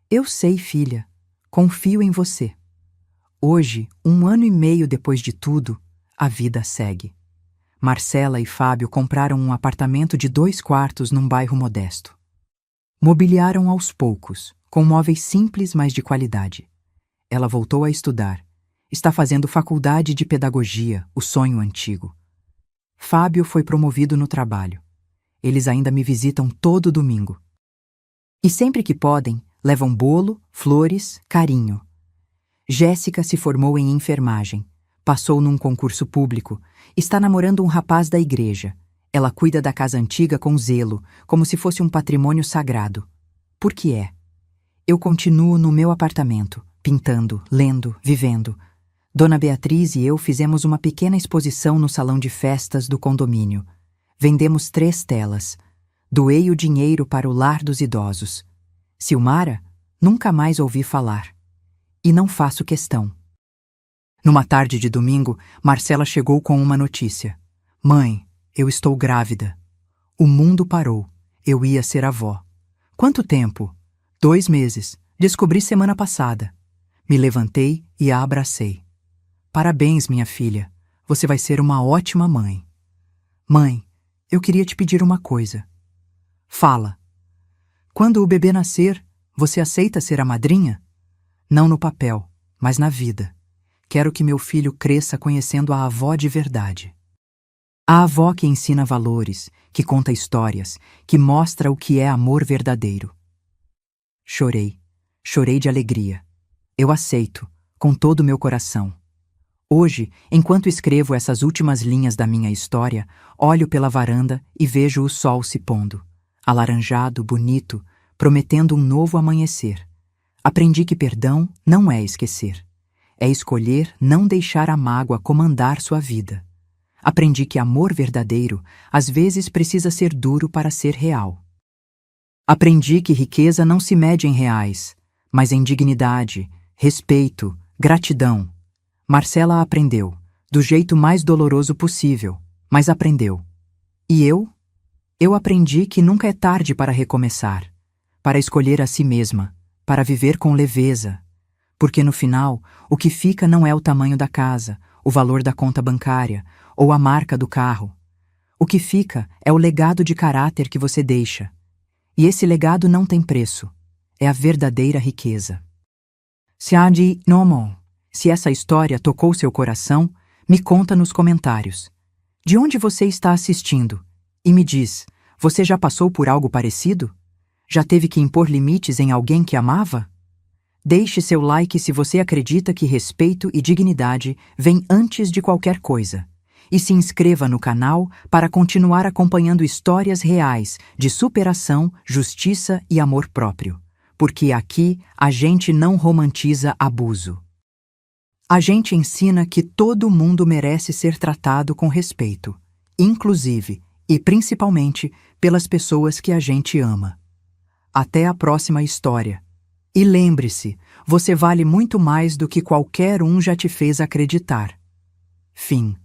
Eu sei, filha. Confio em você. Hoje, 1 ano e meio depois de tudo, a vida segue. Marcela e Fábio compraram um apartamento de 2 quartos num bairro modesto. Mobiliaram aos poucos, com móveis simples, mas de qualidade. Ela voltou a estudar. Está fazendo faculdade de pedagogia, o sonho antigo. Fábio foi promovido no trabalho. Eles ainda me visitam todo domingo. E sempre que podem, levam bolo, flores, carinho. Jéssica se formou em enfermagem. Passou num concurso público. Está namorando um rapaz da igreja. Ela cuida da casa antiga com zelo, como se fosse um patrimônio sagrado. Por que é? Eu continuo no meu apartamento, pintando, lendo, vivendo. Dona Beatriz e eu fizemos uma pequena exposição no salão de festas do condomínio. Vendemos 3 telas. Doei o dinheiro para o lar dos idosos. Silmara, nunca mais ouvi falar. E não faço questão. Numa tarde de domingo, Marcela chegou com uma notícia. Mãe, eu estou grávida. O mundo parou. Eu ia ser avó. Quanto tempo? 2 meses. Descobri semana passada. Me levantei e a abracei. Parabéns, minha filha. Você vai ser uma ótima mãe. Mãe, eu queria te pedir uma coisa. Fala. Quando o bebê nascer, você aceita ser a madrinha? Não no papel, mas na vida. Quero que meu filho cresça conhecendo a avó de verdade. A avó que ensina valores, que conta histórias, que mostra o que é amor verdadeiro. Chorei. Chorei de alegria. Eu aceito, com todo o meu coração. Hoje, enquanto escrevo essas últimas linhas da minha história, olho pela varanda e vejo o sol se pondo. Alaranjado, bonito, prometendo um novo amanhecer. Aprendi que perdão não é esquecer. É escolher não deixar a mágoa comandar sua vida. Aprendi que amor verdadeiro às vezes precisa ser duro para ser real. Aprendi que riqueza não se mede em reais, mas em dignidade, respeito, gratidão. Marcela aprendeu, do jeito mais doloroso possível, mas aprendeu. E eu? Eu aprendi que nunca é tarde para recomeçar, para escolher a si mesma, para viver com leveza. Porque no final, o que fica não é o tamanho da casa, o valor da conta bancária ou a marca do carro. O que fica é o legado de caráter que você deixa. E esse legado não tem preço. É a verdadeira riqueza. Siadi Nomon, se essa história tocou seu coração, me conta nos comentários. De onde você está assistindo? E me diz, você já passou por algo parecido? Já teve que impor limites em alguém que amava? Deixe seu like se você acredita que respeito e dignidade vêm antes de qualquer coisa. E se inscreva no canal para continuar acompanhando histórias reais de superação, justiça e amor próprio. Porque aqui a gente não romantiza abuso. A gente ensina que todo mundo merece ser tratado com respeito, inclusive e principalmente pelas pessoas que a gente ama. Até a próxima história. E lembre-se, você vale muito mais do que qualquer um já te fez acreditar. Fim.